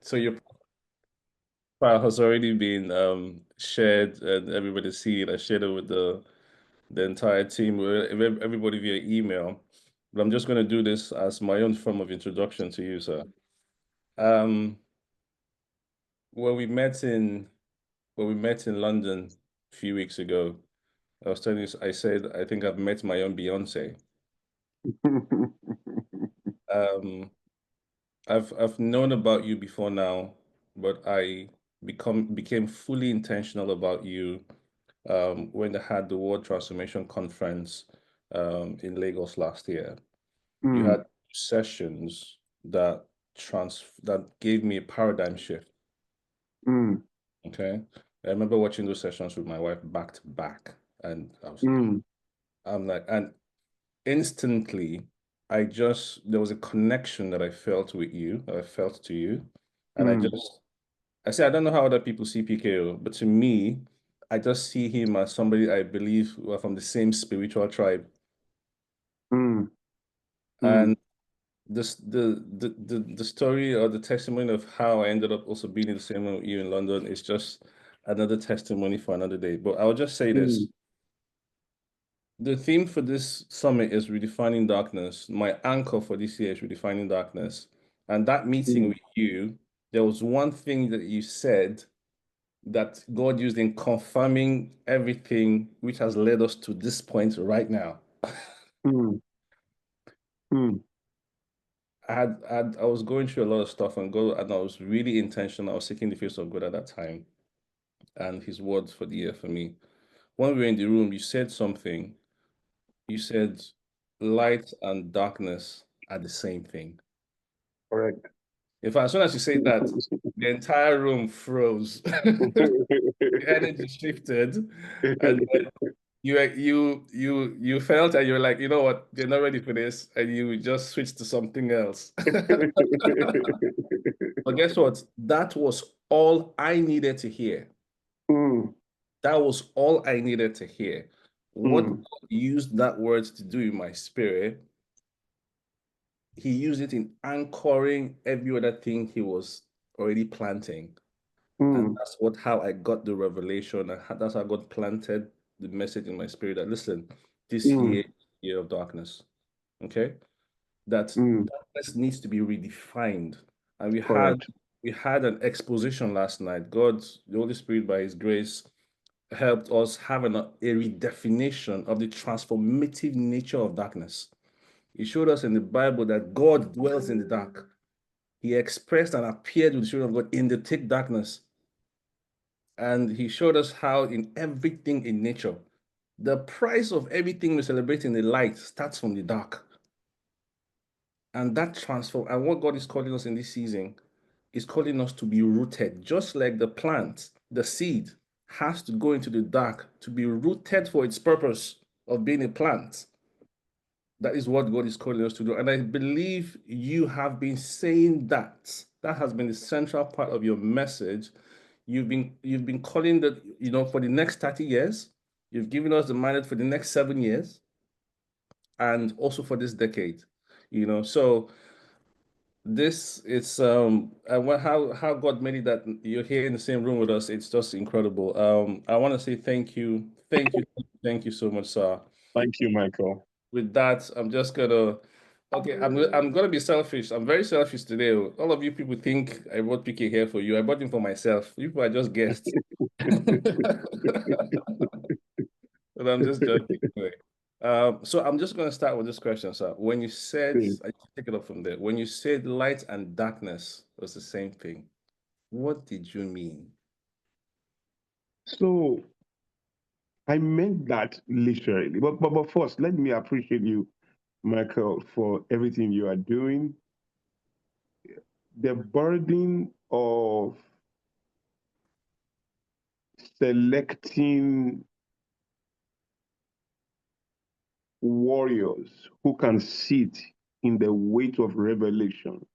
So your file has already been shared and everybody's seen it. I shared it with the entire team, with everybody via email. But I'm just going to do this as my own form of introduction to you, sir. Um, when we met in when we met in London a few weeks ago, I was telling you, I said I think I've met my own Beyonce. Um, I've known about you before now, but I became fully intentional about you when they had the World Transformation Conference in Lagos last year. You Mm, had sessions that gave me a paradigm shift. mm, Okay. I remember watching those sessions with my wife back to back, and mm, I'm like, and instantly, there was a connection that I felt with you, that I felt to you, and mm, I say I don't know how other people see PKO, but to me, I just see him as somebody I believe were from the same spiritual tribe. mm, mm, And the story or the testimony of how I ended up also being in the same room with you in London is just another testimony for another day. But I'll just say mm, this. The theme for this summit is redefining darkness. My anchor for this year is redefining darkness. And that meeting mm, with you, there was one thing that you said that God used in confirming everything which has led us to this point right now. mm, mm, I was going through a lot of stuff and I was really intentional. I was seeking the face of God at that time and his words for the year for me. When we were in the room, you said something. You said light and darkness are the same thing. correct. In fact, as soon as you say that, the entire room froze. The energy shifted, and you felt and you were like, you know what, they're not ready for this, and you just switched to something else. But guess what? That was all I needed to hear. Mm, That was all I needed to hear. What mm, God used that word to do in my spirit, he used it in anchoring every other thing he was already planting. And mm, that's how I got the revelation. And that's how God planted the message in my spirit that listen, this mm, year, year of darkness. Okay? That mm, darkness needs to be redefined. And correct. we had an exposition last night. God, the Holy Spirit, by His grace, helped us have a redefinition of the transformative nature of darkness. He showed us in the Bible that God dwells in the dark. He expressed and appeared with the children of God in the thick darkness. And he showed us how in everything in nature, the price of everything we celebrate in the light starts from the dark. And that transform, and what God is calling us in this season is calling us to be rooted, just like the plant, the seed has to go into the dark to be rooted for its purpose of being a plant. That is what God is calling us to do. And I believe you have been saying that. That has been the central part of your message. You've been calling that, for the next 30 years. You've given us the mandate for the next 7 years and also for this decade. So this it's and how God made it that you're here in the same room with us, it's just incredible. I want to say thank you so much, sir. Thank you, Michael. With that, I'm just gonna okay, I'm gonna be selfish. I'm very selfish today. All of you people think I brought PK here for you. I brought him for myself. You people are just guests. But I'm just joking. Anyway. So I'm just gonna start with this question, sir. When you said, I take it up from there. When you said light and darkness was the same thing, what did you mean? So I meant that literally. But first, let me appreciate you, Michael, for everything you are doing. The burden of selecting warriors who can sit in the weight of revelation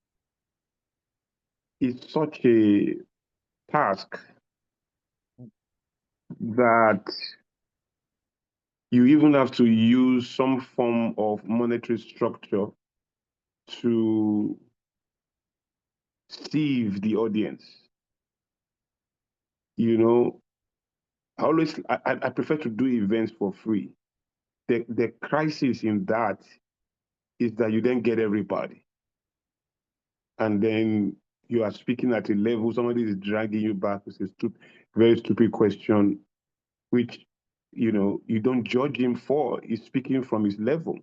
is such a task that you even have to use some form of monetary structure to sieve the audience. You know, I prefer to do events for free. The crisis in that is that you then get everybody, and then you are speaking at a level somebody is dragging you back with a very stupid question, which you don't judge him for. He's speaking from his level.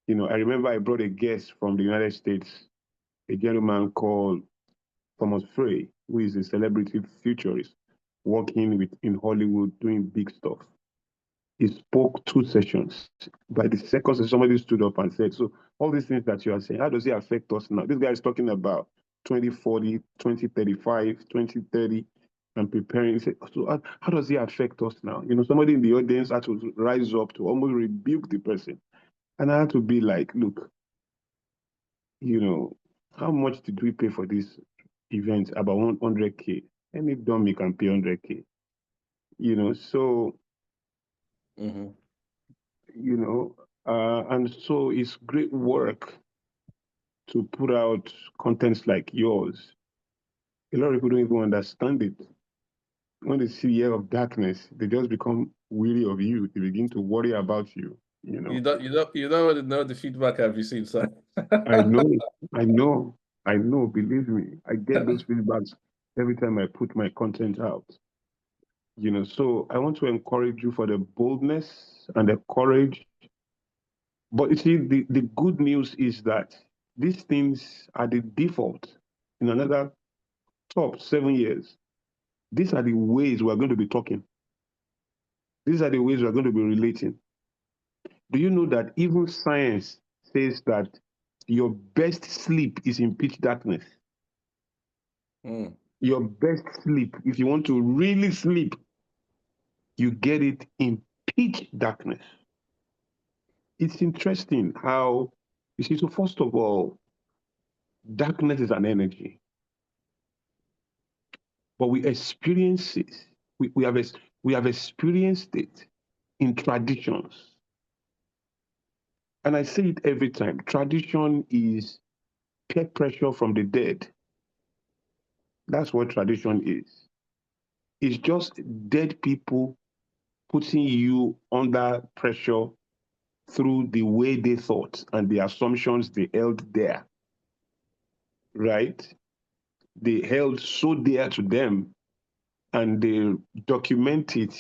I remember I brought a guest from the United States, a gentleman called Thomas Frey, who is a celebrity futurist working in Hollywood doing big stuff. He spoke 2 sessions. By the second session, somebody stood up and said, so all these things that you are saying, how does it affect us now? This guy is talking about 2040, 2035, 2030, and preparing. He said, so how does it affect us now? Somebody in the audience had to rise up to almost rebuke the person. And I had to be like, look, how much did we pay for this event? About 100K. Any dummy can pay 100K. So, Mm-hmm. And so it's great work to put out contents like yours. A lot of people don't even understand it. When they see Year of Darkness, they just become weary of you. They begin to worry about you. You don't know the feedback I've received, sir. I know, I know, I know. Believe me, I get those feedbacks every time I put my content out. So I want to encourage you for the boldness and the courage. But you see, the good news is that these things are the default in another top 7 years. These are the ways we're going to be talking. These are the ways we're going to be relating. Do you know that even science says that your best sleep is in pitch darkness? Mm. Your best sleep, if you want to really sleep, you get it in pitch darkness. It's interesting how, you see, so first of all, darkness is an energy, but we experience it. We have experienced it in traditions. And I say it every time. Tradition is peer pressure from the dead. That's what tradition is. It's just dead people putting you under pressure through the way they thought and the assumptions they held there, right? They held so dear to them and they document it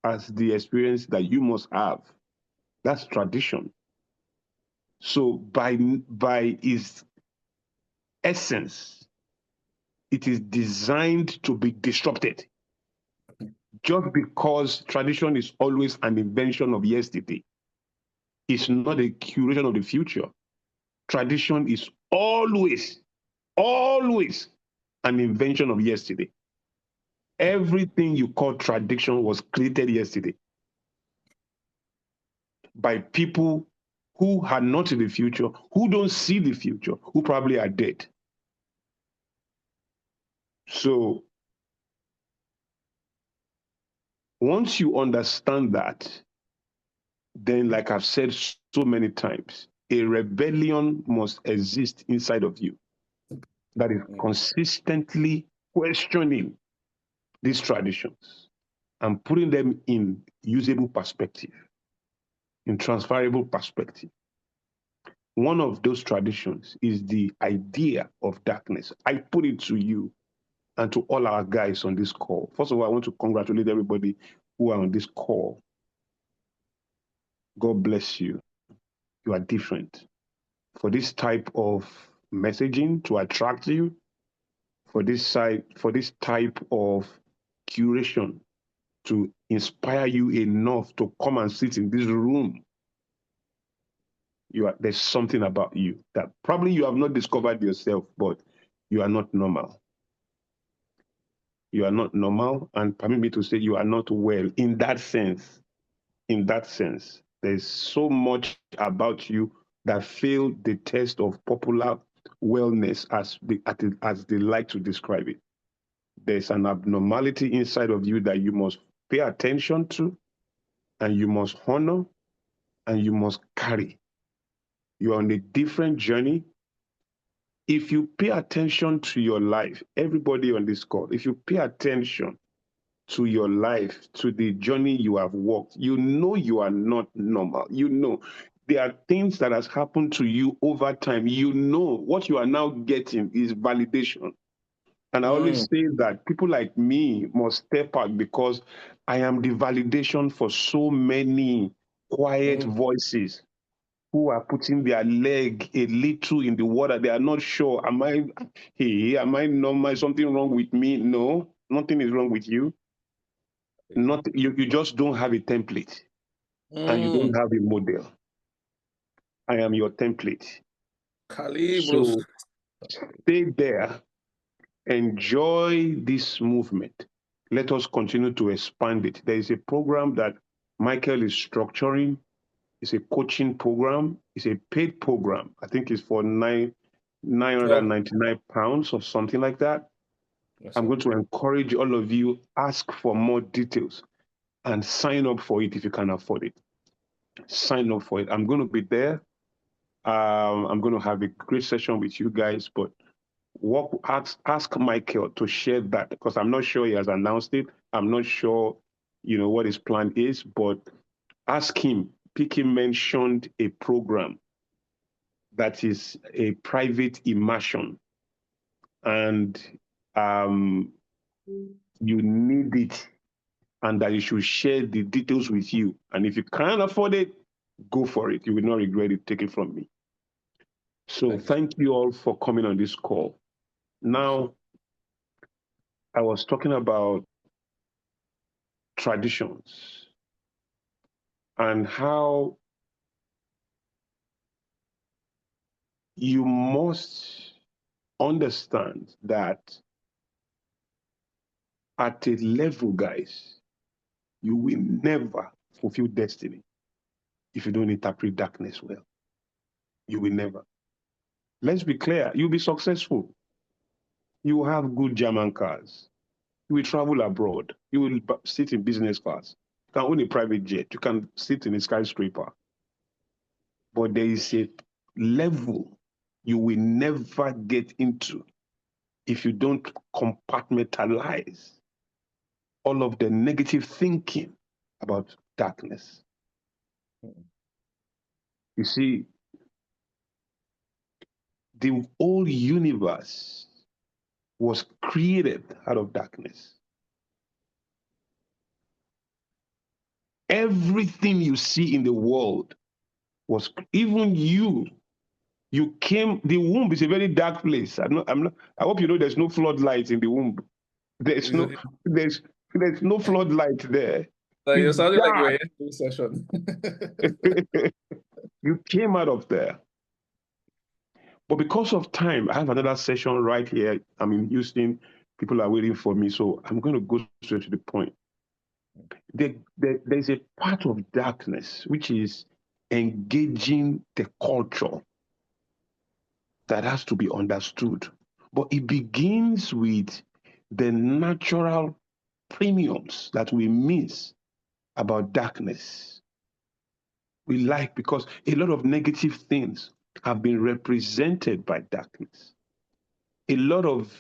as the experience that you must have. That's tradition. So by its essence, it is designed to be disrupted. Just because tradition is always an invention of yesterday, it's not a curation of the future. Tradition is always, always an invention of yesterday. Everything you call tradition was created yesterday by people who are not in the future, who don't see the future, who probably are dead. So once you understand that, then, like I've said so many times, a rebellion must exist inside of you that is consistently questioning these traditions and putting them in usable perspective, in transferable perspective. One of those traditions is the idea of darkness. I put it to you and to all our guys on this call. First of all, I want to congratulate everybody who are on this call. God bless you. You are different. For this type of messaging to attract you, for this type of curation to inspire you enough to come and sit in this room, there's something about you that probably you have not discovered yourself, but you are not normal. You are not normal, and permit me to say you are not well in that sense. In that sense, there's so much about you that failed the test of popular wellness as they like to describe it. There's an abnormality inside of you that you must pay attention to, and you must honor, and you must carry. You're on a different journey. if you pay attention to your life, everybody on this call, if you pay attention to your life, to the journey you have walked, you know you are not normal. You know there are things that has happened to you over time. You know what you are now getting is validation. And I always Mm, say that people like me must step out because I am the validation for so many quiet mm, voices who are putting their leg a little in the water. They are not sure. Am I normal? Is something wrong with me? No, nothing is wrong with you. Not you just don't have a template and you don't mm. have a model. I am your template. Calibros. So stay there, enjoy this movement. Let us continue to expand it. There is a program that Michael is structuring. It's a coaching program. It's a paid program. I think it's for Oh, £999 or something like that. yes, I'm sir. going to encourage all of you, ask for more details and sign up for it if you can afford it. Sign up for it. I'm going to be there. I'm going to have a great session with you guys, but ask Michael to share that because I'm not sure he has announced it. I'm not sure, what his plan is, but ask him. Picky mentioned a program that is a private immersion, and um, you need it, and that he should share the details with you. And if you can't afford it, go for it. You will not regret it. Take it from me. So Thank you, sir. thank you all for coming on this call. Thank you. Now, I was talking about traditions and how you must understand that at a level, guys, you will never fulfill destiny if you don't interpret darkness well. You will never. Let's be clear. You'll be successful. You will have good German cars. You will travel abroad. You will sit in business class. You can own a private jet. You can sit in a skyscraper. But there is a level you will never get into if you don't compartmentalize all of the negative thinking about darkness. You see, the whole universe was created out of darkness. Everything you see in the world was, even you came, the womb is a very dark place. I hope you know there's no floodlight in the womb. There's no, It's- there's, there's no floodlight there. Like, you're It's sounding like you were dark. here for this session. You came out of there. But because of time, I have another session right here. I'm in Houston. People are waiting for me. So I'm going to go straight to the point. There's a part of darkness which is engaging the culture that has to be understood. But it begins with the natural premiums that we miss about darkness. We like because a lot of negative things have been represented by darkness. A lot of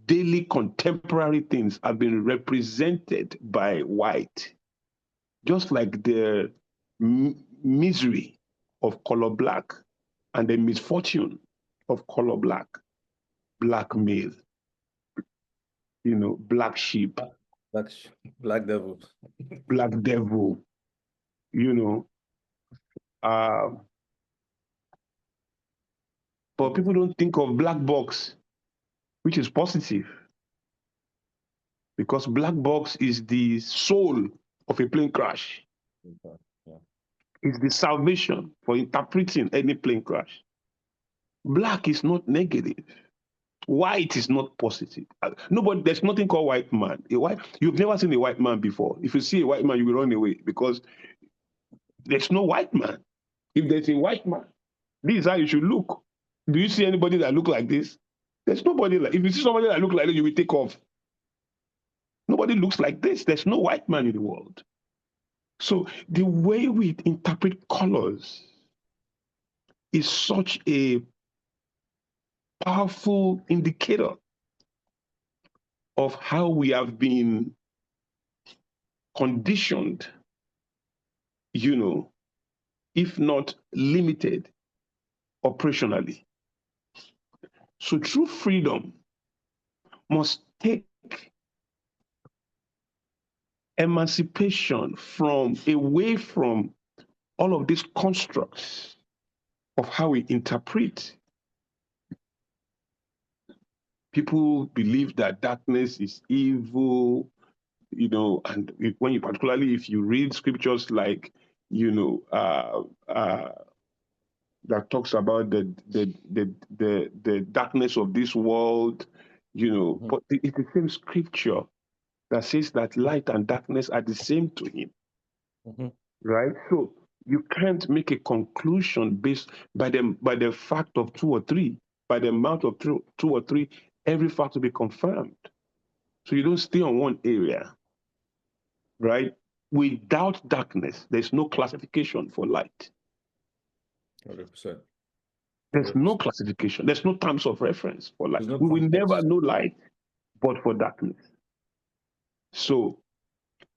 daily contemporary things have been represented by white, just like the misery of color black and the misfortune of color black, blackmail, black sheep, Black, Black Devil. black devil, you know. Uh, but people don't think of black box, which is positive, because black box is the soul of a plane crash. Yeah. It's the salvation for interpreting any plane crash. Black is not negative. White is not positive. Nobody, there's nothing called white man. You've never seen a white man before. If you see a white man, you will run away because there's no white man. If there's a white man, this is how you should look. Do you see anybody that look like this? There's nobody like. If you see somebody that look like this, you will take off. Nobody looks like this. There's no white man in the world. So the way we interpret colors is such a powerful indicator of how we have been conditioned, if not limited operationally. So true freedom must take emancipation away from all of these constructs of how we interpret. People believe that darkness is evil, and particularly if you read scriptures like, that talks about the darkness of this world, but it's the same scripture that says that light and darkness are the same to him, right? So you can't make a conclusion based by the fact of two or three, by the amount of two or three, every fact will be confirmed. So you don't stay on one area, right? Without darkness, there's no classification for light. 100%. There's no classification. There's no terms of reference for light. No we will context. never know light but for darkness. So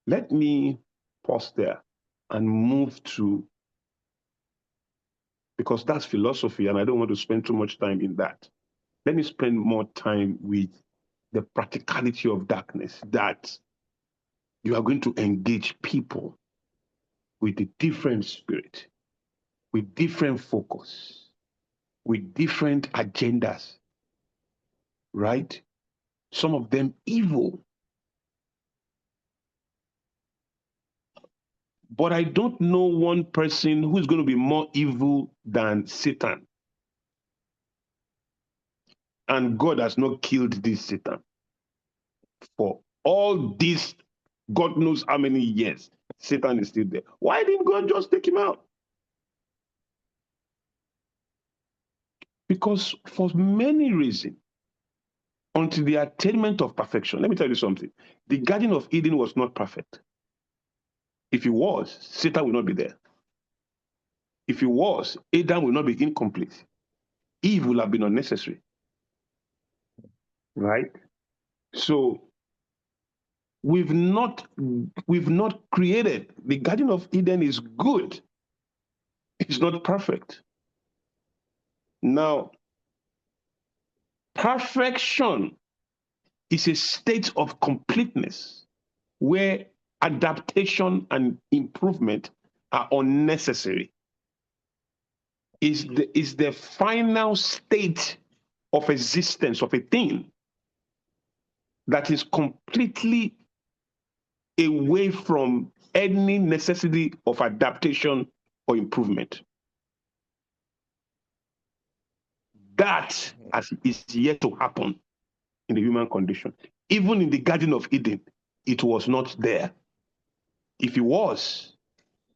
let me pause there and move to, because that's philosophy and I don't want to spend too much time in that. Let me spend more time with the practicality of darkness, that you are going to engage people with a different spirit, with different focus, with different agendas, right? Some of them evil. But I don't know one person who is going to be more evil than Satan. And God has not killed this Satan. For all this, God knows how many years, Satan is still there. Why didn't God just take him out? Because for many reasons, until the attainment of perfection, let me tell you something. The Garden of Eden was not perfect. If it was, Satan will not be there. If it was, Adam will not be incomplete. Eve will have been unnecessary. Right? So we've not created. The Garden of Eden is good. It's not perfect. Now, perfection is a state of completeness where adaptation and improvement are unnecessary. Is the final state of existence of a thing that is completely away from any necessity of adaptation or improvement. That is yet to happen in the human condition. Even in the Garden of Eden, it was not there. If it was,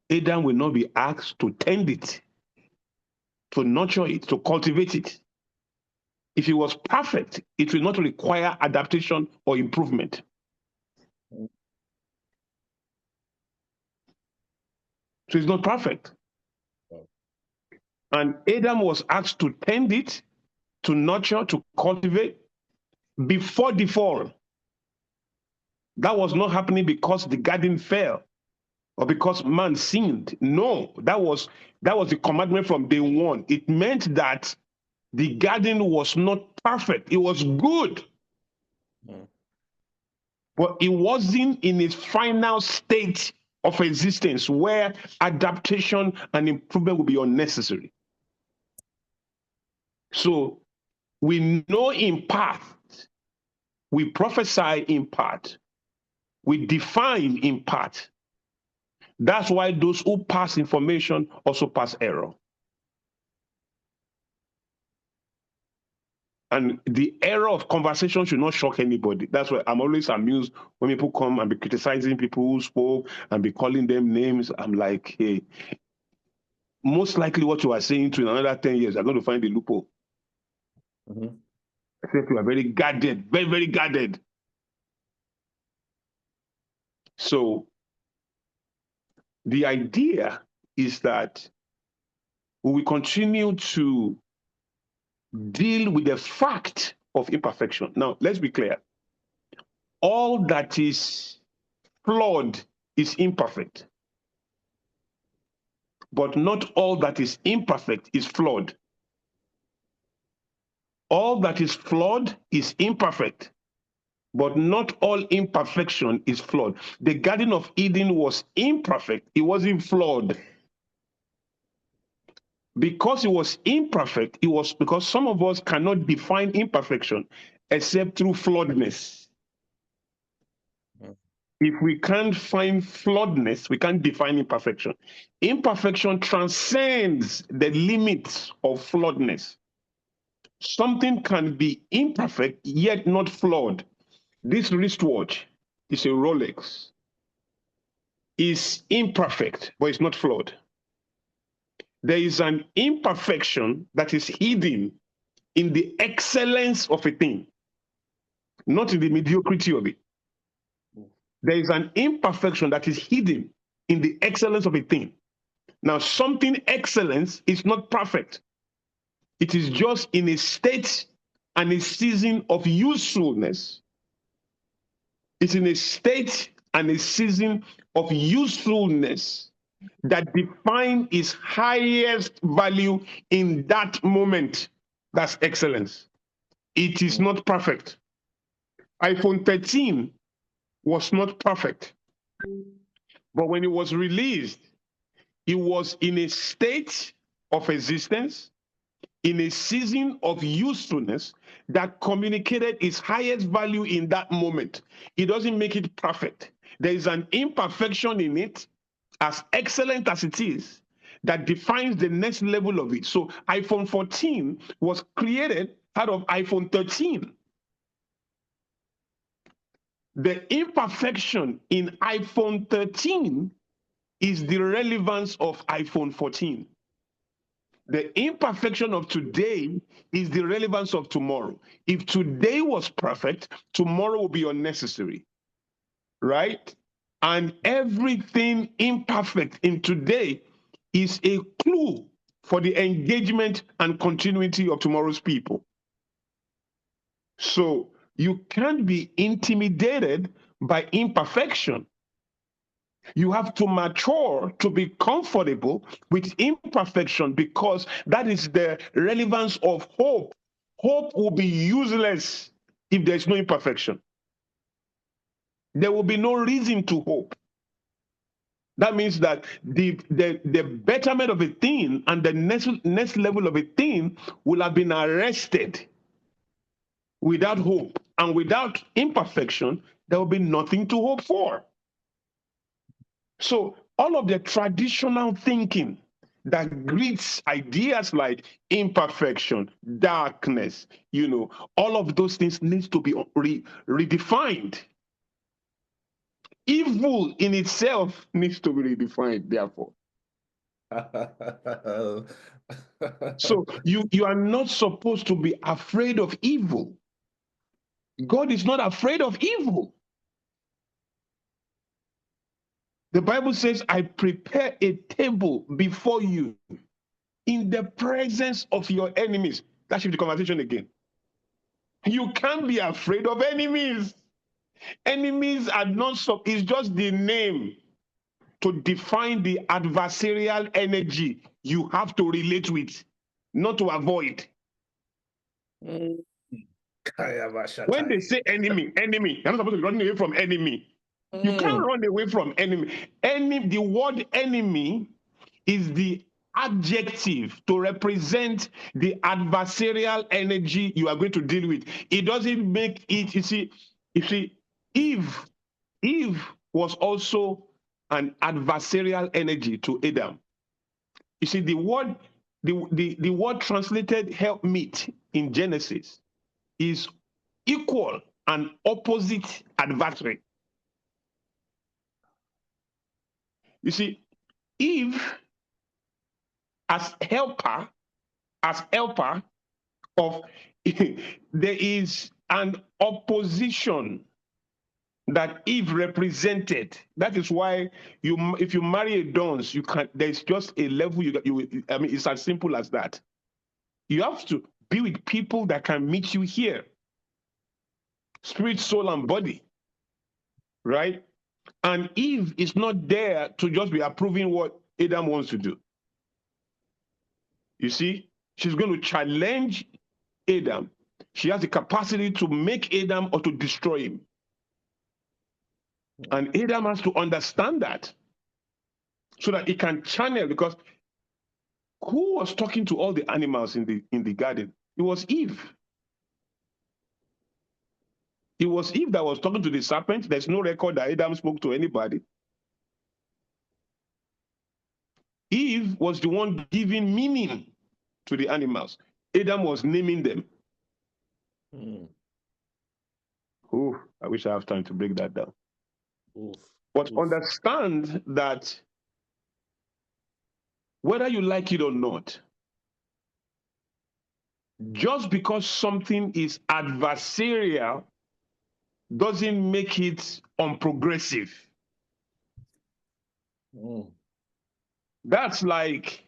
Adam will not be asked to tend it, to nurture it, to cultivate it. If it was perfect, it will not require adaptation or improvement. So it's not perfect. And Adam was asked to tend it, to nurture, to cultivate before the fall. That was not happening because the garden fell or because man sinned. No, that was the commandment from day one. It meant that the garden was not perfect. It was good. But it wasn't in its final state of existence where adaptation and improvement would be unnecessary. So we know in part, we prophesy in part, we define in part. That's why those who pass information also pass error. And the error of conversation should not shock anybody. That's why I'm always amused when people come and be criticizing people who spoke and be calling them names. I'm like, hey, most likely what you are saying to in another 10 years, I'm going to find the loophole. Except you are very guarded, very, very guarded. So the idea is that we will continue to deal with the fact of imperfection. Now, let's be clear. All that is flawed is imperfect, but not all that is imperfect is flawed. All that is flawed is imperfect, but not all imperfection is flawed. The Garden of Eden was imperfect, it wasn't flawed. Because it was imperfect, it was because some of us cannot define imperfection except through flawedness. If we can't find flawedness, we can't define imperfection. Imperfection transcends the limits of flawedness. Something can be imperfect yet not flawed. This wristwatch is a Rolex. Is imperfect, but it's not flawed. There is an imperfection that is hidden in the excellence of a thing, not in the mediocrity of it. There is an imperfection that is hidden in the excellence of a thing. Now, something excellence is not perfect. It is just in a state and a season of usefulness. It's in a state and a season of usefulness that define its highest value in that moment. That's excellence. It is not perfect. iPhone 13 was not perfect, but when it was released, it was in a state of existence, in a season of usefulness that communicated its highest value in that moment. It doesn't make it perfect. There is an imperfection in it, as excellent as it is, that defines the next level of it. So iPhone 14 was created out of iPhone 13. The imperfection in iPhone 13 is the relevance of iPhone 14. The imperfection of today is the relevance of tomorrow. If today was perfect, tomorrow will be unnecessary, right? And everything imperfect in today is a clue for the engagement and continuity of tomorrow's people. So you can't be intimidated by imperfection. You have to mature to be comfortable with imperfection, because that is the relevance of hope. Hope will be useless if there's no imperfection. There will be no reason to hope. That means that the betterment of a thing and the next level of a thing will have been arrested without hope. And without imperfection, there will be nothing to hope for. So all of the traditional thinking that greets ideas like imperfection, darkness, all of those things needs to be redefined. Evil in itself needs to be redefined, therefore. So you are not supposed to be afraid of evil. God is not afraid of evil. The Bible says, I prepare a table before you in the presence of your enemies. That should be the conversation again. You can't be afraid of enemies. Enemies are not so, it's just the name to define the adversarial energy you have to relate with, not to avoid. When they say enemy, you're not supposed to be running away from enemy. You can't run away from enemy. The word enemy is the adjective to represent the adversarial energy you are going to deal with. It doesn't make it, you see, Eve was also an adversarial energy to Adam. You see, the word translated helpmeet in Genesis is equal and opposite adversary. You see, Eve as helper of there is an opposition that Eve represented. That is why if you marry a dons, you can. There's just a level I mean, it's as simple as that. You have to be with people that can meet you here, spirit, soul, and body, right? And Eve is not there to just be approving what Adam wants to do. You see, she's going to challenge Adam. She has the capacity to make Adam or to destroy him. And Adam has to understand that so that he can channel, because who was talking to all the animals in the garden? It was Eve. It was Eve that was talking to the serpent. There's no record that Adam spoke to anybody. Eve was the one giving meaning to the animals. Adam was naming them. Oh, I wish I have time to break that down. But understand that whether you like it or not, just because something is adversarial doesn't make it unprogressive. That's like,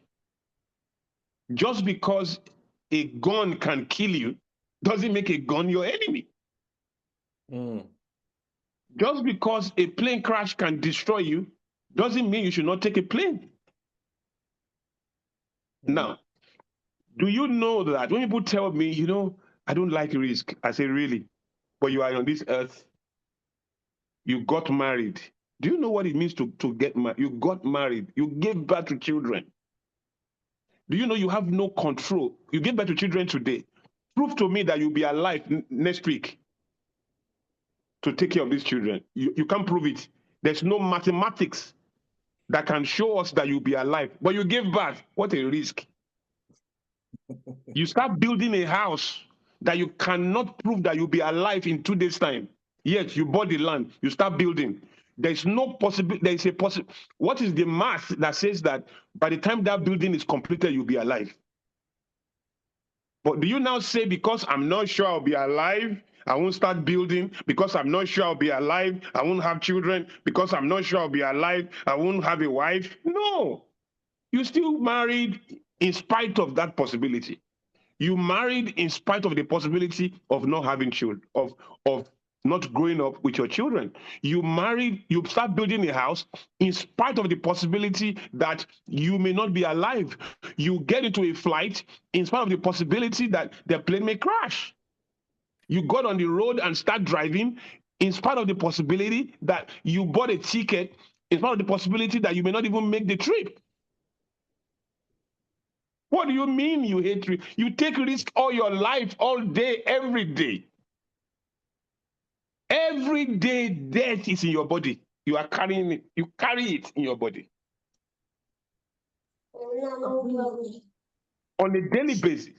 just because a gun can kill you doesn't make a gun your enemy. Just because a plane crash can destroy you doesn't mean you should not take a plane. Now, do you know that when people tell me, you know, I don't like risk, I say, really? But you are on this earth, you got married. Do you know what it means to get married? You got married, you gave birth to children. Do you know you have no control? You gave birth to children today. Prove to me that you'll be alive next week to take care of these children. You can't prove it. There's no mathematics that can show us that you'll be alive. But you gave birth. What a risk. You start building a house that you cannot prove that you'll be alive in 2 days' time. Yet you bought the land, you start building. There's no possibility. There is a possible. What is the math that says that by the time that building is completed, you'll be alive? But do you now say, because I'm not sure I'll be alive, I won't start building? Because I'm not sure I'll be alive, I won't have children? Because I'm not sure I'll be alive, I won't have a wife? No. You still married in spite of that possibility. You married in spite of the possibility of not having children, of not growing up with your children. You married, you start building a house in spite of the possibility that you may not be alive. You get into a flight in spite of the possibility that the plane may crash. You got on the road and start driving in spite of the possibility that you bought a ticket, in spite of the possibility that you may not even make the trip. What do you mean you hate risk? You take risk all your life, all day, every day. Every day death is in your body. You are carrying it. You carry it in your body. On a daily basis.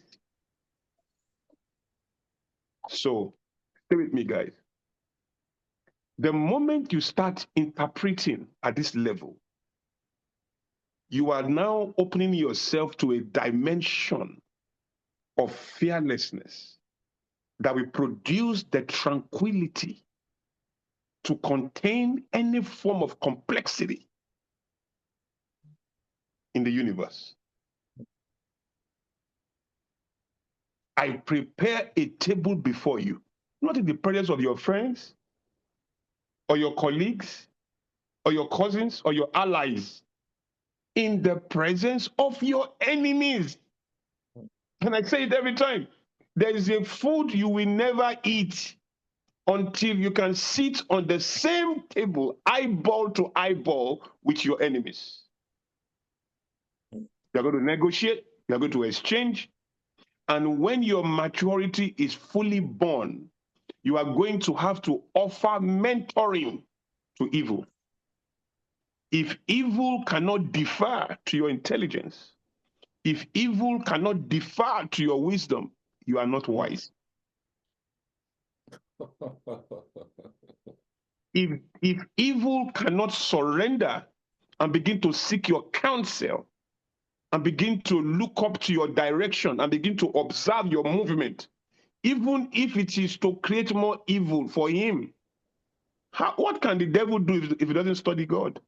So, stay with me, guys. The moment you start interpreting at this level, you are now opening yourself to a dimension of fearlessness that will produce the tranquility to contain any form of complexity in the universe. I prepare a table before you, not in the presence of your friends or your colleagues or your cousins or your allies, in the presence of your enemies. And I say it every time. There is a food you will never eat until you can sit on the same table, eyeball to eyeball, with your enemies. You're going to negotiate, you're going to exchange, and when your maturity is fully born, you are going to have to offer mentoring to evil. If evil cannot defer to your intelligence, if evil cannot defer to your wisdom, you are not wise. If evil cannot surrender and begin to seek your counsel and begin to look up to your direction and begin to observe your movement, even if it is to create more evil for him, What can the devil do if he doesn't study God?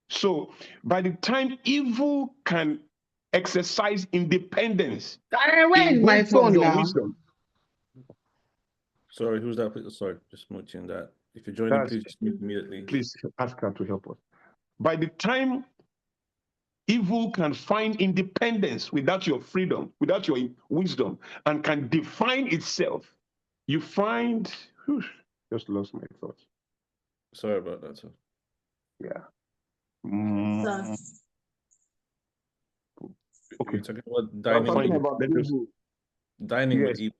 So by the time evil can exercise independence Where is my away from phone your now? wisdom. Sorry, who's that? Sorry, just muting that. If you're joining, please just mute immediately. Please ask her to help us. By the time evil can find independence without your freedom, without your wisdom, and can define itself, you find, just lost my thoughts. Sorry about that, sir. Yeah. Okay. We're talking about dining. Dining with evil.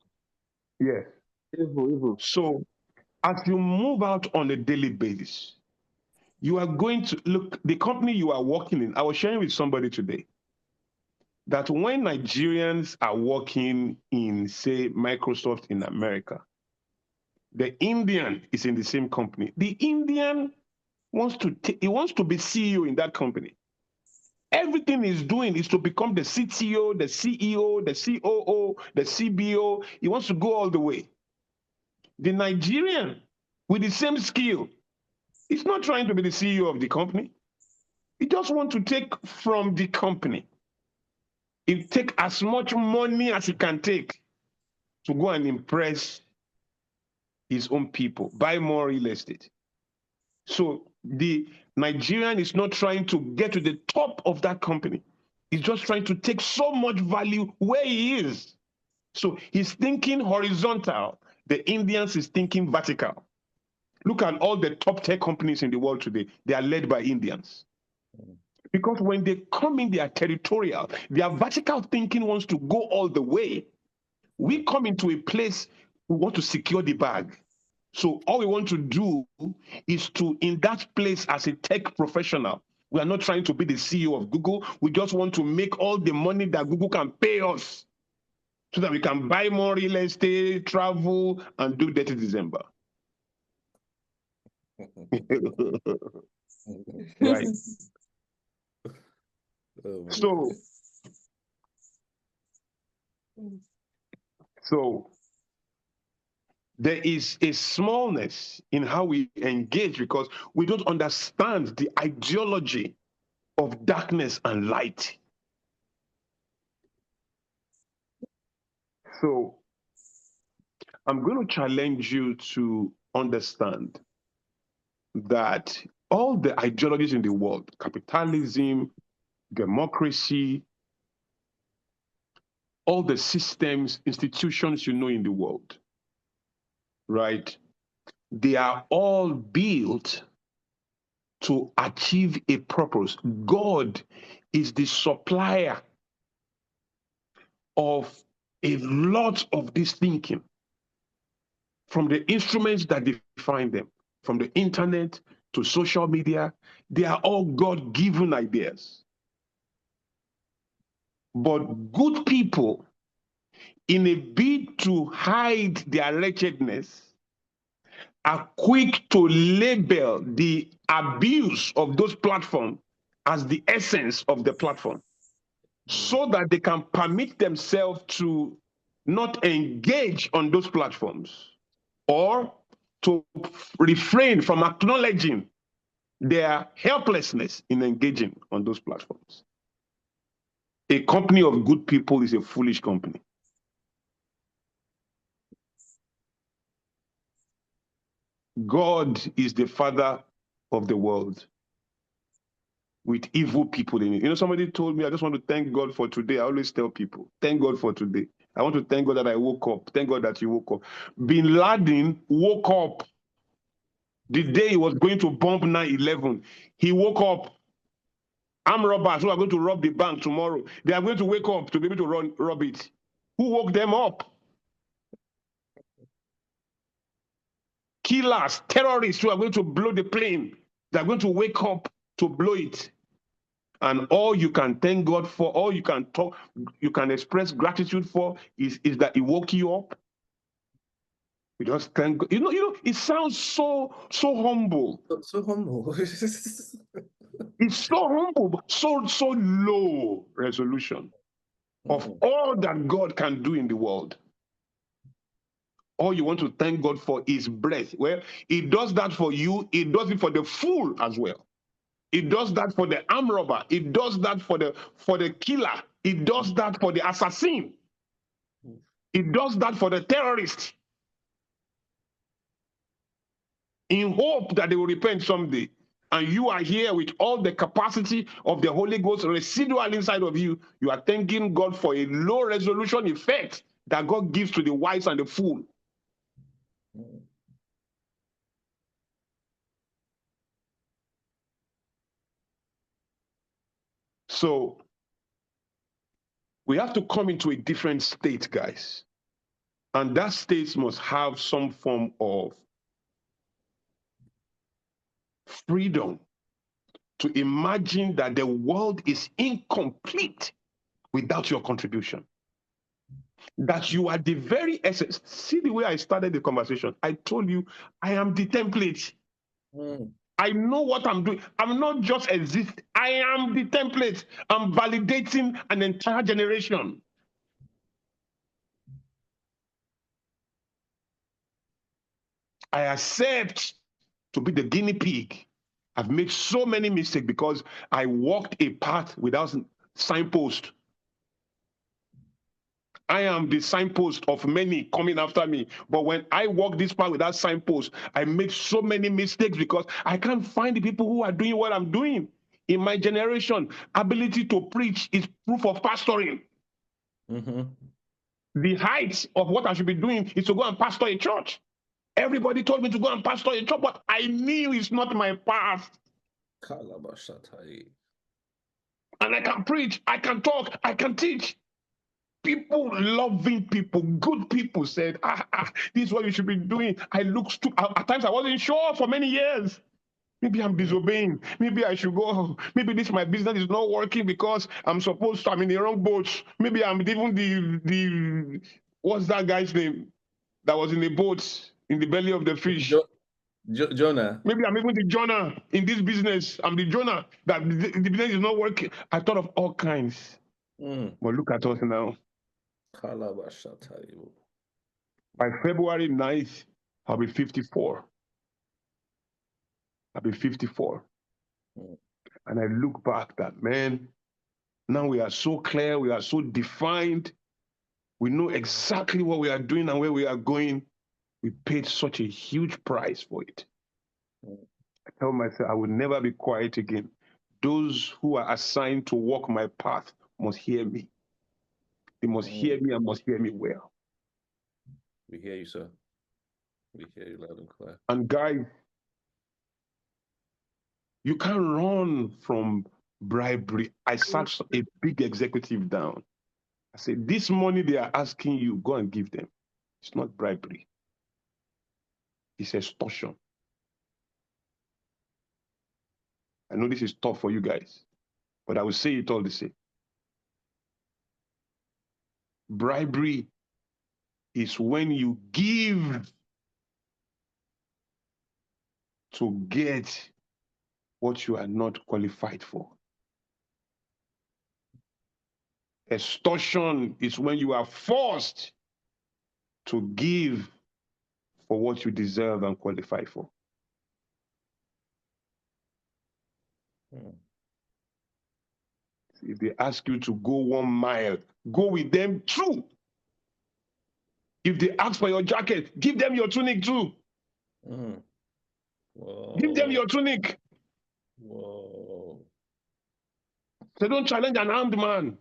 Yes. Evil. So as you move out on a daily basis, you are going to look, the company you are working in, I was sharing with somebody today that when Nigerians are working in, say, Microsoft in America, the Indian is in the same company. The Indian wants to be CEO in that company. Everything he's doing is to become the CTO, the CEO, the COO, the CBO. He wants to go all the way. The Nigerian with the same skill, he's not trying to be the CEO of the company. He just wants to take from the company. He take as much money as he can take to go and impress his own people, buy more real estate. So the Nigerian is not trying to get to the top of that company. He's just trying to take so much value where he is. So he's thinking horizontal. The Indians is thinking vertical. Look at all the top tech companies in the world today. They are led by Indians. Because when they come in, they are territorial. Their vertical thinking wants to go all the way. We come into a place, we want to secure the bag. So all we want to do is to, in that place as a tech professional, we are not trying to be the CEO of Google. We just want to make all the money that Google can pay us so that we can buy more real estate, travel, and do Dirty December. Right. So there is a smallness in how we engage because we don't understand the ideology of darkness and light. So I'm going to challenge you to understand that all the ideologies in the world, capitalism, democracy, all the systems, institutions you know in the world, right? They are all built to achieve a purpose. God is the supplier of a lot of this thinking, from the instruments that define them, from the internet to social media. They are all God-given ideas. But good people, in a bid to hide their wretchedness, are quick to label the abuse of those platforms as the essence of the platform, so that they can permit themselves to not engage on those platforms or to refrain from acknowledging their helplessness in engaging on those platforms. A company of good people is a foolish company. God is the father of the world with evil people in it. You know, somebody told me, I just want to thank God for today. I always tell people, thank God for today. I want to thank God that I woke up. Thank God that you woke up. Bin Laden woke up the day he was going to bomb 9/11. He woke up. Armed robbers who are going to rob the bank tomorrow, they are going to wake up to be able to rob it. Who woke them up? Killers, terrorists who are going to blow the plane, they are going to wake up to blow it. And all you can thank God for, all you can talk, you can express gratitude for is that He woke you up. We just thank God. You know, it sounds so humble. So humble. It's so humble, but so low resolution of all that God can do in the world. all you want to thank God for is breath. Well, He does that for you. He does it for the fool as well. He does that for the armed robber. He does that for the killer. He does that for the assassin. He does that for the terrorist, in hope that they will repent someday. And you are here with all the capacity of the Holy Ghost residual inside of you. You are thanking God for a low resolution effect that God gives to the wise and the fool. So we have to come into a different state, guys. And that state must have some form of freedom to imagine that the world is incomplete without your contribution. That you are the very essence. See the way I started the conversation. I told you I am the template. I know what I'm doing. I'm not just exist. I am the template. I'm validating an entire generation. I accept to be the guinea pig. I've made so many mistakes because I walked a path without signpost. I am the signpost of many coming after me. But when I walk this path without signpost, I make so many mistakes because I can't find the people who are doing what I'm doing. In my generation, ability to preach is proof of pastoring. The height of what I should be doing is to go and pastor a church. Everybody told me to go and pastor a church, but I knew it's not my path. And I can preach, I can talk, I can teach. People, loving people, good people said, this is what you should be doing. I look stupid. At times I wasn't sure for many years. Maybe I'm disobeying. Maybe I should go. Maybe my business is not working because I'm in the wrong boat. Maybe I'm even the what's that guy's name that was in the boat in the belly of the fish? Jonah. Maybe I'm even the Jonah in this business. I'm the Jonah that the business is not working. I thought of all kinds. But look at us now. By February 9th, I'll be 54. I'll be 54. And I look back that, man, now we are so clear, we are so defined. We know exactly what we are doing and where we are going. We paid such a huge price for it. I tell myself I will never be quiet again. Those who are assigned to walk my path must hear me. They must hear me and must hear me well. We hear you, sir. We hear you loud and clear. And guys, you can't run from bribery. I sat a big executive down. I said, this money they are asking you, go and give them. It's not bribery. It's extortion. I know this is tough for you guys, but I will say it all the same. Bribery is when you give to get what you are not qualified for. Extortion is when you are forced to give for what you deserve and qualify for. If they ask you to go 1 mile, go with them too. If they ask for your jacket, give them your tunic too. Give them your tunic. Whoa. So don't challenge an armed man.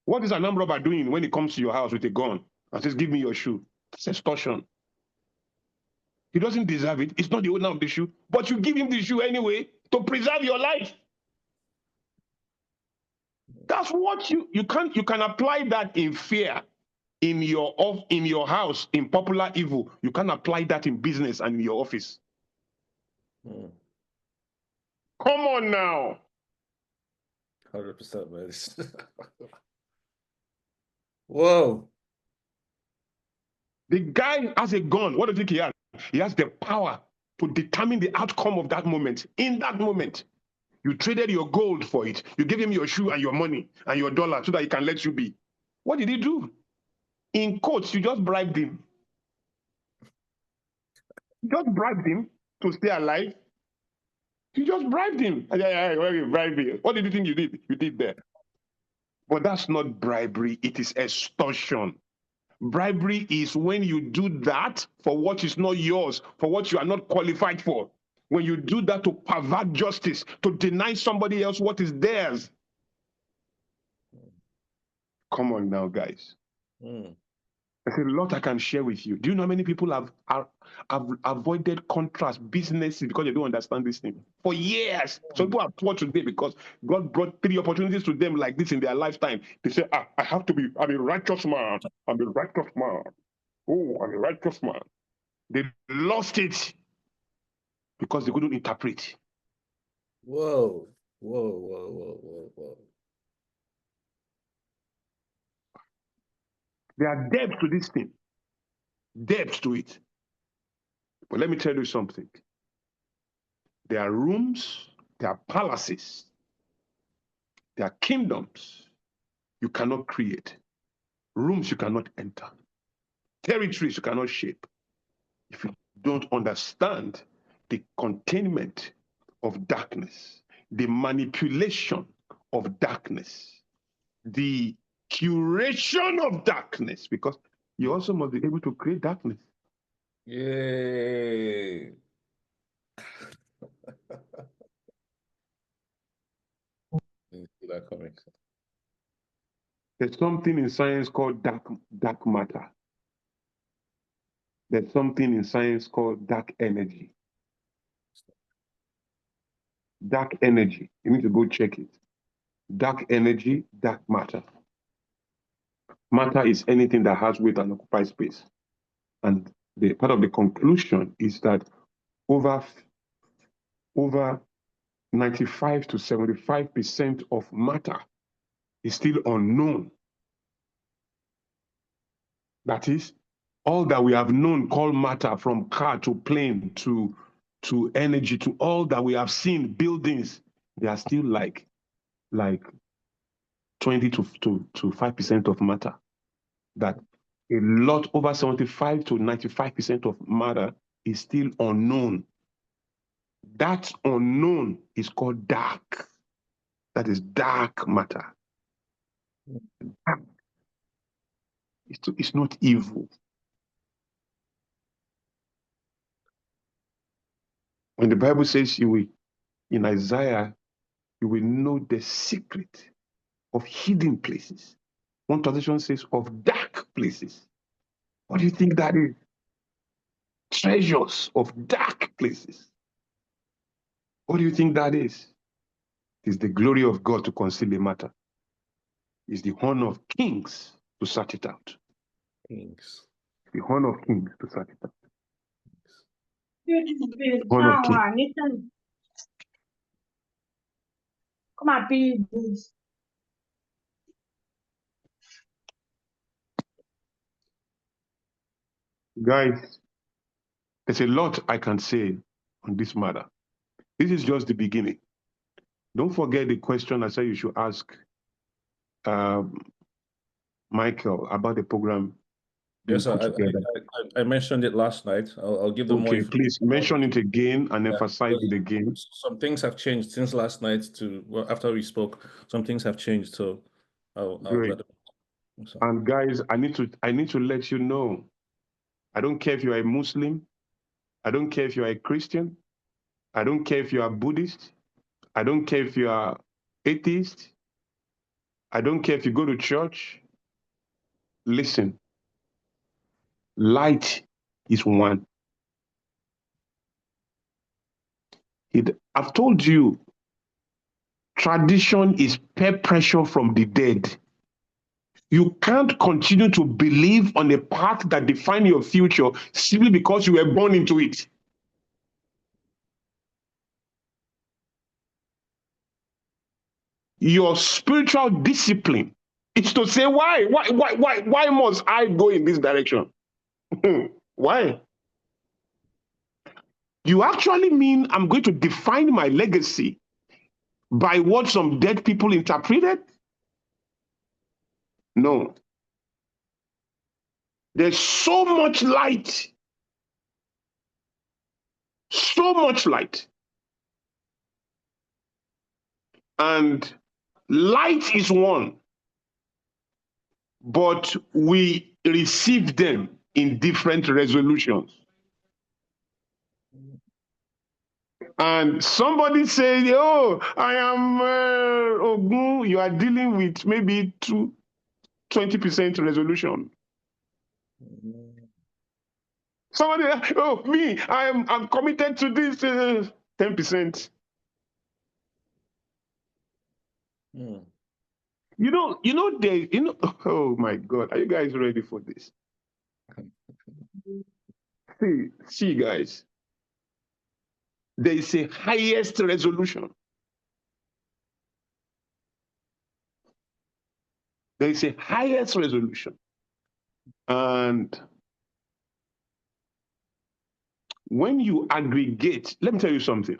What is an armed robber doing when he comes to your house with a gun and says, give me your shoe? That's extortion. He doesn't deserve it. It's not the owner of the shoe, but you give him the shoe anyway to preserve your life. That's what you can apply that in fear, in your house, in popular evil. You can apply that in business and in your office. Come on now. 100%, man. Whoa. The guy has a gun. What do you think he has? He has the power to determine the outcome of that moment. In that moment, you traded your gold for it. You gave him your shoe and your money and your dollar so that he can let you be. What did he do? In quotes, you just bribed him. You just bribed him to stay alive. You just bribed him. Bribed him. What did you think you did? You did there. But that's not bribery. It is extortion. Bribery is when you do that for what is not yours, for what you are not qualified for. When you do that to pervert justice, to deny somebody else what is theirs. Come on now, guys. There's a lot I can share with you. Do you know how many people have avoided contracts, businesses, because they don't understand this thing for years? Some people are poor today because God brought 3 opportunities to them like this in their lifetime. They say, I'm a righteous man. I'm a righteous man. Oh, I'm a righteous man. They lost it because they couldn't interpret. Whoa. There are depths to this thing. Depths to it. But let me tell you something. There are rooms, there are palaces, there are kingdoms you cannot create. Rooms you cannot enter. Territories you cannot shape. If you don't understand the containment of darkness, the manipulation of darkness, the curation of darkness, because you also must be able to create darkness. Yay. There's something in science called dark matter. There's something in science called dark energy. Dark energy. You need to go check it. Dark energy, dark matter. Matter is anything that has weight and occupies space. And the part of the conclusion is that over 95 to 75% of matter is still unknown. That is, all that we have known called matter, from car to plane to energy to all that we have seen, buildings, they are still like 20 to 5% of matter. That a lot over 75 to 95% of matter is still unknown. That unknown is called dark. That is dark matter. It's not evil. When the Bible says in Isaiah, you will know the secret of hidden places. One translation says of dark places. What do you think that is? Treasures of dark places. What do you think that is? It is the glory of God to conceal a matter. It's the honor of kings to search it out. Kings. The honor of kings to search it out. Honor of kings. Come on, please. Guys, there's a lot I can say on this matter. This is just the beginning. Don't forget the question I said you should ask Michael about the program. Yes, I mentioned it last night. I'll give them more Okay, information. please mention it again and emphasize it again. Some things have changed since last night after we spoke. Some things have changed, so I'll let them know. And guys, I need to let you know. I don't care if you are a Muslim. I don't care if you are a Christian. I don't care if you are Buddhist. I don't care if you are atheist. I don't care if you go to church. Listen, light is one. I've told you, tradition is peer pressure from the dead. You can't continue to believe on a path that defines your future simply because you were born into it. Your spiritual discipline is to say, why must I go in this direction? Why? You actually mean I'm going to define my legacy by what some dead people interpreted? No. There's so much light. So much light. And light is one, but we receive them in different resolutions. And somebody says, oh, I am Ogun, you are dealing with maybe 20% resolution. Somebody, oh, me, I'm committed to this 10%. Oh my God, are you guys ready for this? See, guys, there is a highest resolution. There is a highest resolution. And when you aggregate, let me tell you something.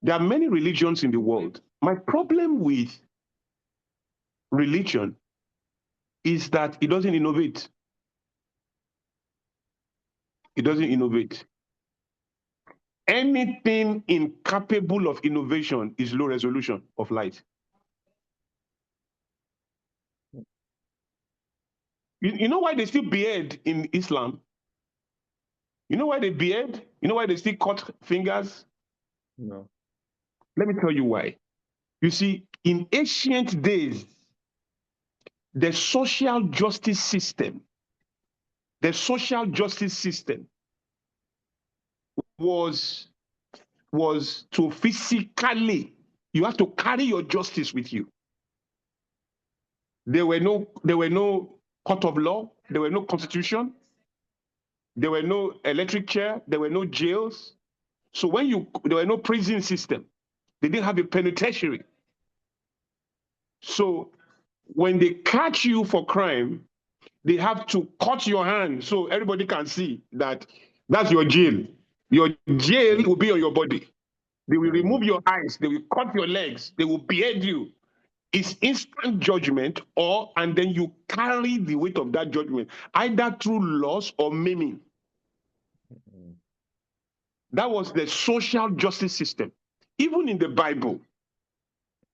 There are many religions in the world. My problem with religion is that it doesn't innovate. It doesn't innovate. Anything incapable of innovation is low resolution of light. You know why they still beard in Islam? You know why they beard? You know why they still cut fingers? No. Let me tell you why. You see, in ancient days, the social justice system was to physically, you have to carry your justice with you. There were no court of law, there were no constitution, there were no electric chair, there were no jails. So there were no prison system. They didn't have a penitentiary. So when they catch you for crime, they have to cut your hand so everybody can see that that's your jail. Your jail will be on your body. They will remove your eyes. They will cut your legs. They will behead you. It's instant judgment, and then you carry the weight of that judgment, either through loss or maiming. That was the social justice system. Even in the Bible,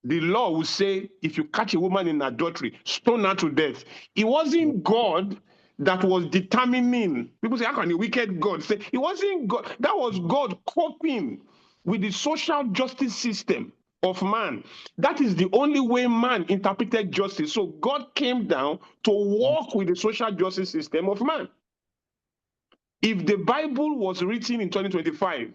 the law will say, if you catch a woman in adultery, stone her to death. It wasn't God that was determining. People say, how can a wicked God say? It wasn't God. That was God coping with the social justice system of man. That is the only way man interpreted justice. So God came down to work with the social justice system of man. If the Bible was written in 2025,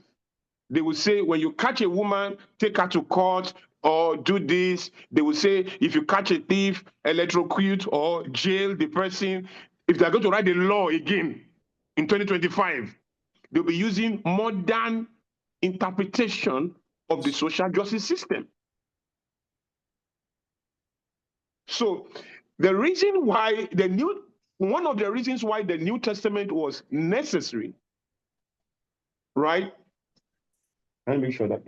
they will say, when you catch a woman, take her to court or do this. They will say, if you catch a thief, electrocute or jail the person. If they're going to write the law again in 2025, they'll be using modern interpretation of the social justice system. So the reason why one of the reasons why the New Testament was necessary, right? Let me show that.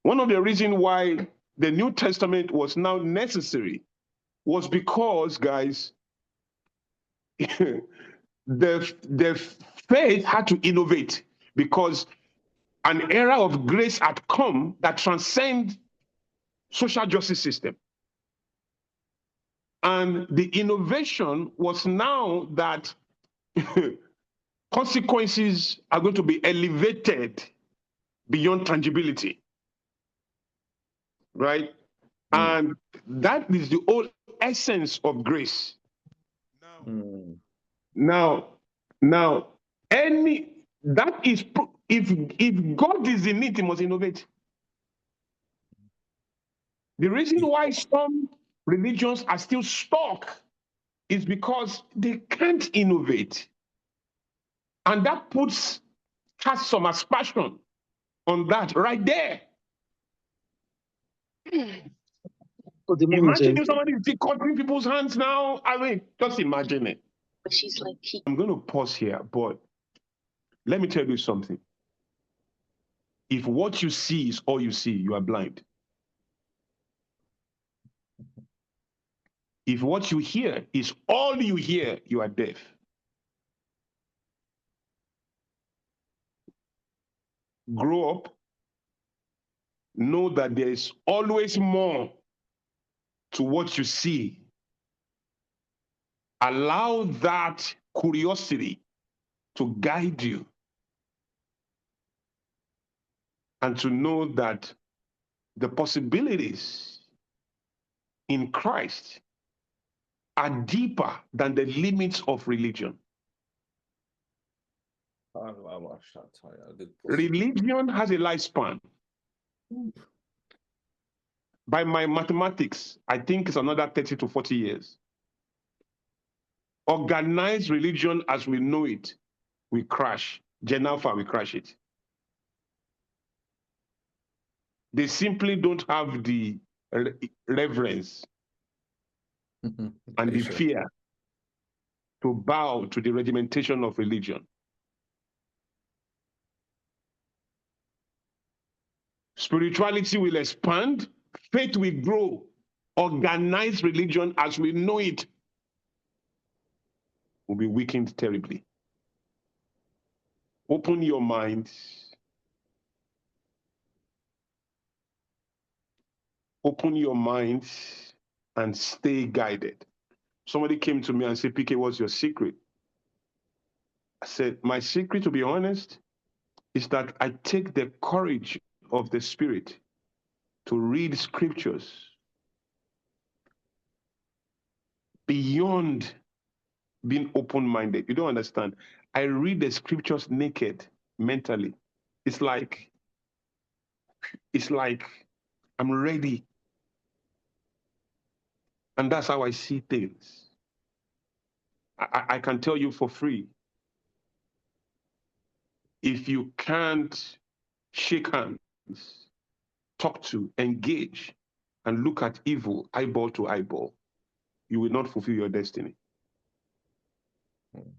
One of the reasons why the New Testament was now necessary was because, guys, the faith had to innovate, because an era of grace had come that transcends social justice system. And the innovation was now that consequences are going to be elevated beyond tangibility, right? And that is the whole essence of grace. Now, if God is in it, he must innovate. The reason why some religions are still stuck is because they can't innovate. And that has some aspersion on that right there. Imagine if somebody is cutting people's hands now. I mean, just imagine it. But she's like, I'm going to pause here, but let me tell you something. If what you see is all you see, you are blind. If what you hear is all you hear, you are deaf. grow up, know that there is always more to what you see. Allow that curiosity to guide you and to know that the possibilities in Christ are deeper than the limits of religion. Religion has a lifespan. By my mathematics, I think it's another 30 to 40 years. Organized religion as we know it, we crash. Gen Alpha, we crash it. They simply don't have the reverence and the fear to bow to the regimentation of religion. Spirituality will expand, faith will grow. Organized religion as we know it will be weakened terribly. Open your minds. Open your minds and stay guided. Somebody came to me and said, PK, what's your secret? I said, my secret, to be honest, is that I take the courage of the Spirit to read scriptures beyond being open-minded. You don't understand. I read the scriptures naked mentally. It's like I'm ready. And that's how I see things. I can tell you for free, if you can't shake hands, talk to, engage, and look at evil eyeball to eyeball, you will not fulfill your destiny.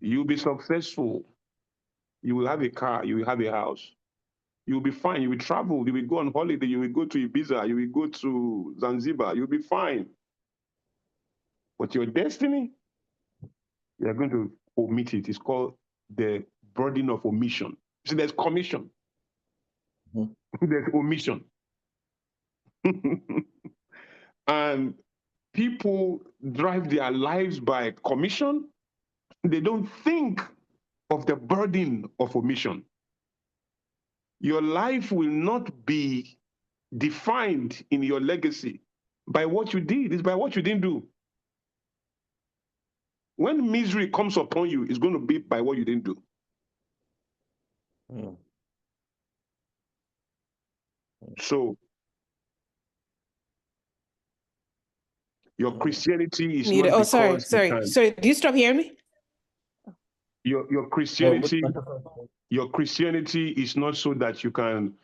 You'll be successful. You will have a car, you will have a house. You'll be fine. You will travel, you will go on holiday, you will go to Ibiza, you will go to Zanzibar, you'll be fine. But your destiny, you are going to omit it. It's called the burden of omission. See, there's commission. There's omission. And people drive their lives by commission. They don't think of the burden of omission. Your life will not be defined in your legacy by what you did, it's by what you didn't do. When misery comes upon you, it's going to be by what you didn't do. So your Christianity is Muted. not Oh, because sorry. Do you stop hearing me? Your Christianity is not so that you can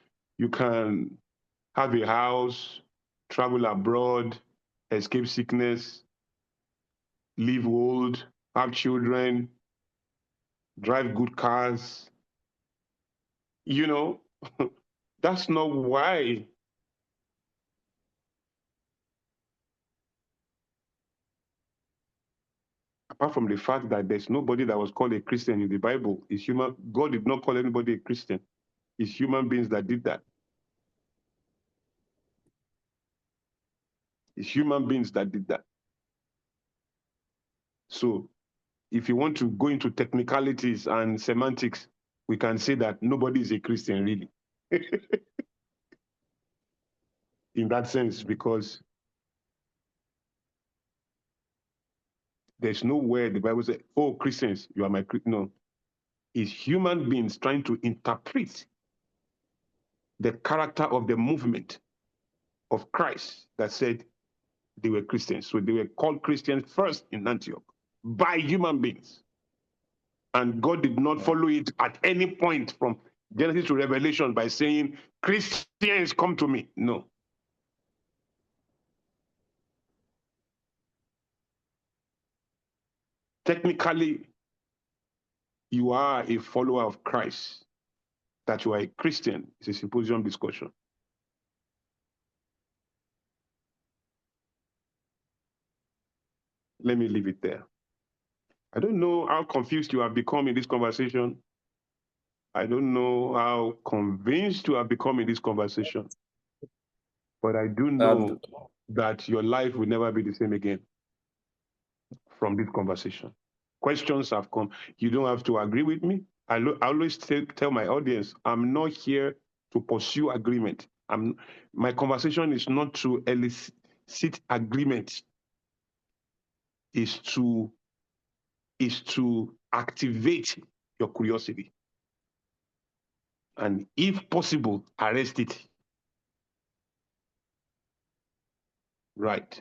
have a house, travel abroad, escape sickness, live old, have children, drive good cars. You know, that's not why. Apart from the fact that there's nobody that was called a Christian in the Bible, it's human. God did not call anybody a Christian. It's human beings that did that. It's human beings that did that. So if you want to go into technicalities and semantics, we can say that nobody is a Christian, really. In that sense, because there's nowhere the Bible says, oh, Christians, you are my Christian. No. It's human beings trying to interpret the character of the movement of Christ that said they were Christians. So they were called Christians first in Antioch by human beings. And God did not follow it at any point from Genesis to Revelation by saying, Christians, come to me. No. Technically, you are a follower of Christ. That you are a Christian is a symposium discussion. Let me leave it there. I don't know how confused you have become in this conversation. I don't know how convinced you have become in this conversation, but I do Um, know that your life will never be the same again from this conversation. Questions have come. You don't have to agree with me. I always tell my audience, I'm not here to pursue agreement. My conversation is not to elicit agreement. Is to activate your curiosity, and if possible, arrest it. Right.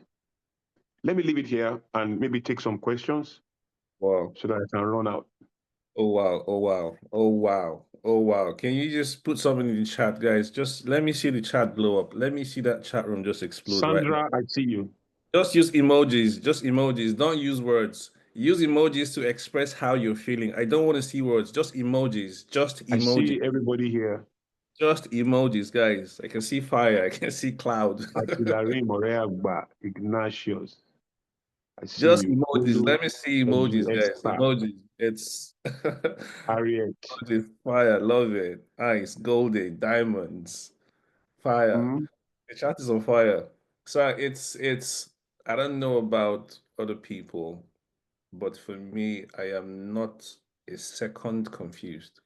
Let me leave it here and maybe take some questions wow. so that I can run out. Oh wow. Oh wow. Oh wow. Oh wow. Can you just put something in the chat, guys? Just let me see the chat blow up. Let me see that chat room just explode right now. Sandra, I see you. Just use emojis. Just emojis. Don't use words. Use emojis to express how you're feeling. I don't want to see words. Just emojis. Just I emojis. see everybody here. Just emojis, guys. I can see fire. I can see cloud. Akilarim, Oreagba, Ignatius. I see Just you. emojis. Olu, Let me see Edu, emojis, guys. Esther, Emojis. It's Harriet. emojis. Fire. Love it. Ice, golden, diamonds, fire. Hmm? The chat is on fire. So it's I don't know about other people, but for me, I am not a second confused.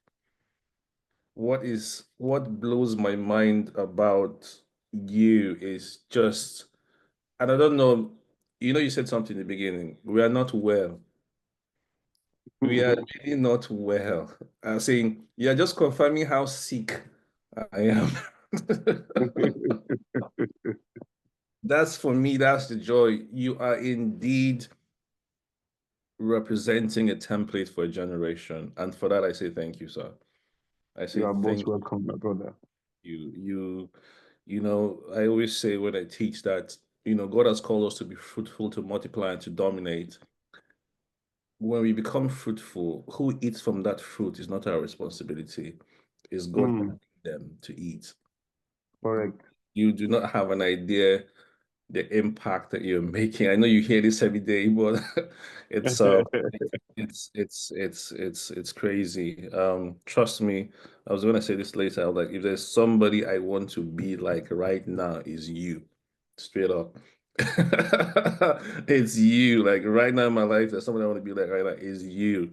What blows my mind about you is just, and I don't know, you said something in the beginning. We are not well. We are really not well. I'm saying you're just confirming how sick I am. That's for me, that's the joy. You are indeed representing a template for a generation. And for that, I say thank you, sir. I You say are most thank welcome, my brother. you. I always say when I teach that, God has called us to be fruitful, to multiply, and to dominate. When we become fruitful, who eats from that fruit is not our responsibility. It's God Hmm, helping them to eat. correct. You do not have an idea the impact that you're making. I know you hear this every day, but it's it's crazy. Trust me, I was gonna say this later. I was like, if there's somebody I want to be like right now, is you. Straight up. It's you. Like right now in my life, there's somebody I want to be like right now, is you,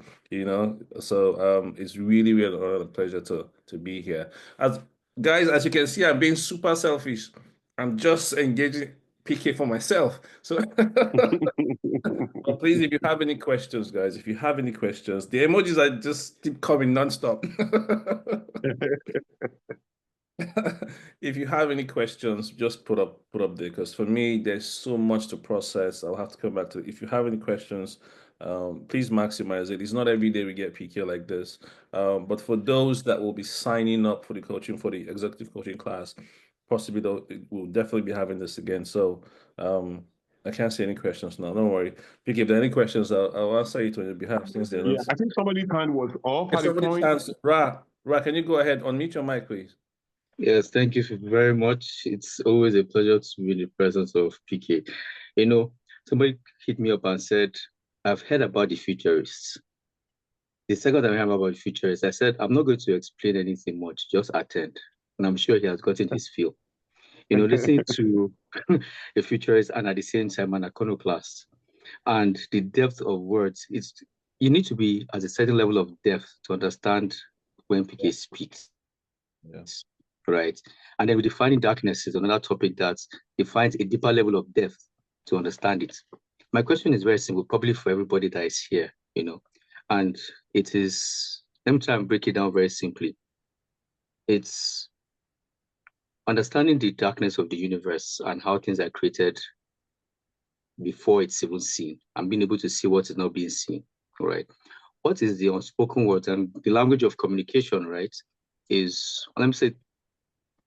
So it's really, really an honor and a pleasure to be here. As guys, as you can see, I'm being super selfish. I'm just engaging PK for myself. So but please, if you have any questions, guys, if you have any questions, the emojis are just keep coming nonstop. If you have any questions, just put up there because for me, there's so much to process. I'll have to come back to it. If you have any questions, please maximize it. It's not every day we get PK like this. But for those that will be signing up for the coaching, for the executive coaching class, possibly though, we'll definitely be having this again. So I can't see any questions now. Don't worry. PK, if there are any questions, I'll answer it on your behalf since they're Yeah, not. I think somebody's hand was off If at a somebody's point. hands, Ra, can you go ahead, unmute your mic, please? Yes, thank you very much. It's always a pleasure to be in the presence of PK. Somebody hit me up and said, I've heard about the futurists. The second time I heard about the futurists, I said, I'm not going to explain anything much, just attend. And I'm sure he has gotten his feel. Listening to a futurist and at the same time an iconoclast. And the depth of words, you need to be at a certain level of depth to understand when PK speaks. Yeah. Right. And then redefining darkness is another topic that defines a deeper level of depth to understand it. My question is very simple, probably for everybody that is here, and it is, let me try and break it down very simply. It's understanding the darkness of the universe and how things are created before it's even seen and being able to see what is not being seen, right? What is the unspoken words and the language of communication, right? Let me say,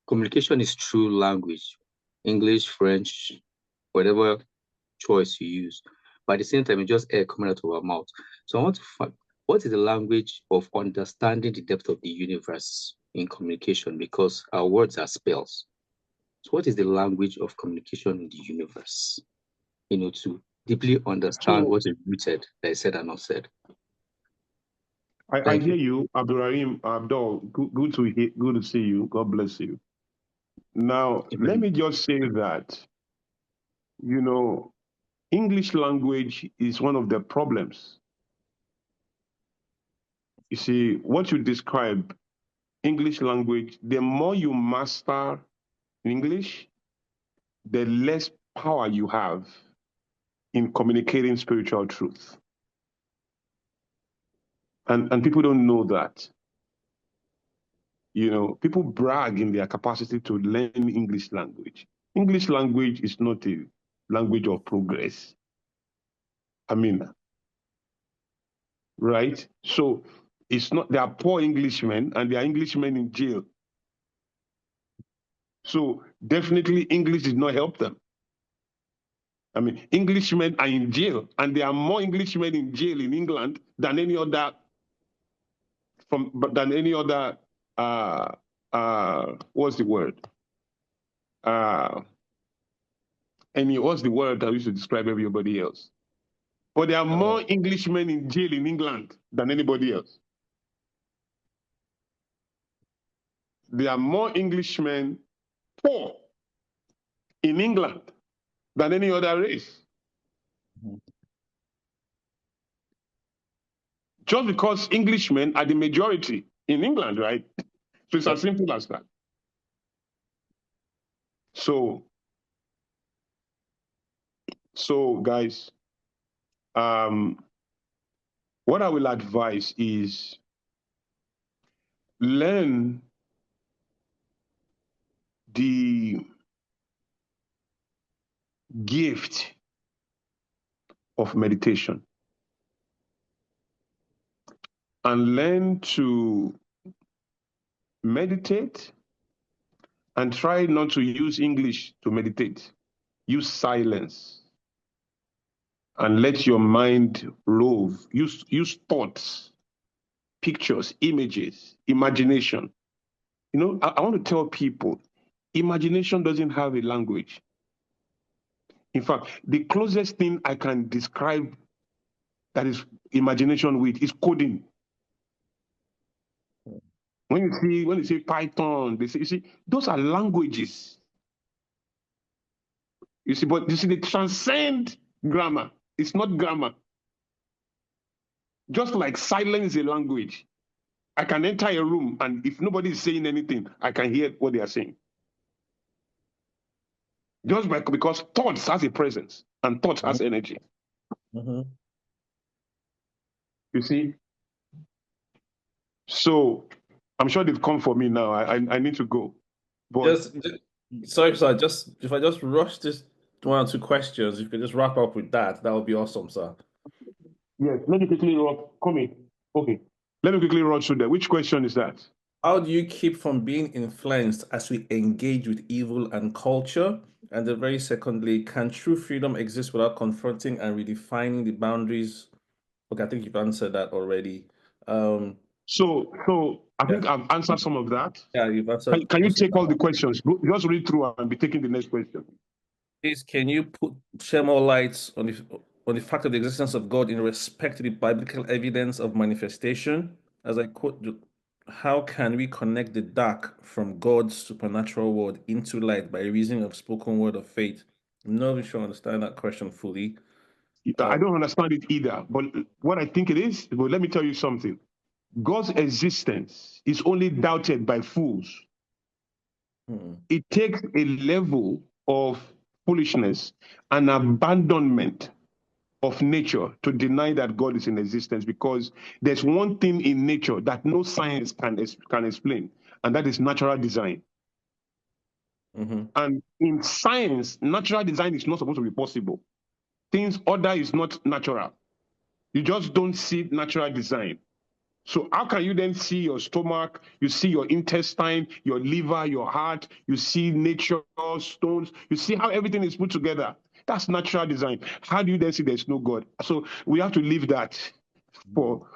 communication is true language, English, French, whatever choice you use. But at the same time, it's just air coming out of our mouth. So I want to find what is the language of understanding the depth of the universe in communication, because our words are spells. So what is the language of communication in the universe? To deeply understand So what is rooted, that is said and not said. I Thank hear you. you, Abdurrahim Abdul. Good to hear, good to see you. God bless you. Now, let me just say that, you know, English language is one of the problems. You see, what you describe, English language, the more you master English, the less power you have in communicating spiritual truth. And people don't know that. You know, people brag in their capacity to learn English language. English language is not a language of progress. I mean, right? So it's not, there are poor Englishmen and there are Englishmen in jail. So definitely English did not help them. I mean, Englishmen are in jail, and there are more Englishmen in jail in England than any other what's the word? What's the word that used to describe everybody else? But there are more Englishmen in jail in England than anybody else. There are more Englishmen poor in England than any other race. Just because Englishmen are the majority in England, right? So it's as simple as that. So guys, what I will advise is learn the gift of meditation and learn to meditate and try not to use English to meditate. Use silence and let your mind rove. Use thoughts, pictures, images, imagination. You know, I want to tell people, imagination doesn't have a language. In fact, the closest thing I can describe that is imagination with is coding. When you say Python, you see, those are languages. You see, but you see, they transcend grammar. It's not grammar. Just like silence is a language. I can enter a room, and if nobody is saying anything, I can hear what they are saying. Just because thoughts has a presence and thoughts has energy. Mm-hmm. You see? So I'm sure they've come for me now. I need to go. But Sorry, sir. If I just rush this one or two questions, if you could just wrap up with that, that would be awesome, sir. yes, let me quickly run. Come in. Okay. Let me quickly run through that. Which question is that? How do you keep from being influenced as we engage with evil and culture? And the very secondly, can true freedom exist without confronting and redefining the boundaries? Okay, I think you've answered that already. So I think Yeah. I've answered some of that. Yeah, you've answered. Can you take all the questions? Just read through and be taking the next question. Please, can you share more light on the fact of the existence of God in respect to the biblical evidence of manifestation? As I quote, how can we connect the dark from God's supernatural word into light by reason of spoken word of faith? I'm not even sure I understand that question fully. I don't understand it either, but what I think it is, but let me tell you something. God's existence is only doubted by fools. It takes a level of foolishness and abandonment of nature to deny that God is in existence, because there's one thing in nature that no science can explain, and that is natural design. And in science, natural design is not supposed to be possible. Things order is not natural. You just don't see natural design. So how can you then see your stomach, you see your intestine, your liver, your heart, you see nature, stones, you see how everything is put together? That's natural design. How do you then see there's no God? So we have to leave that for,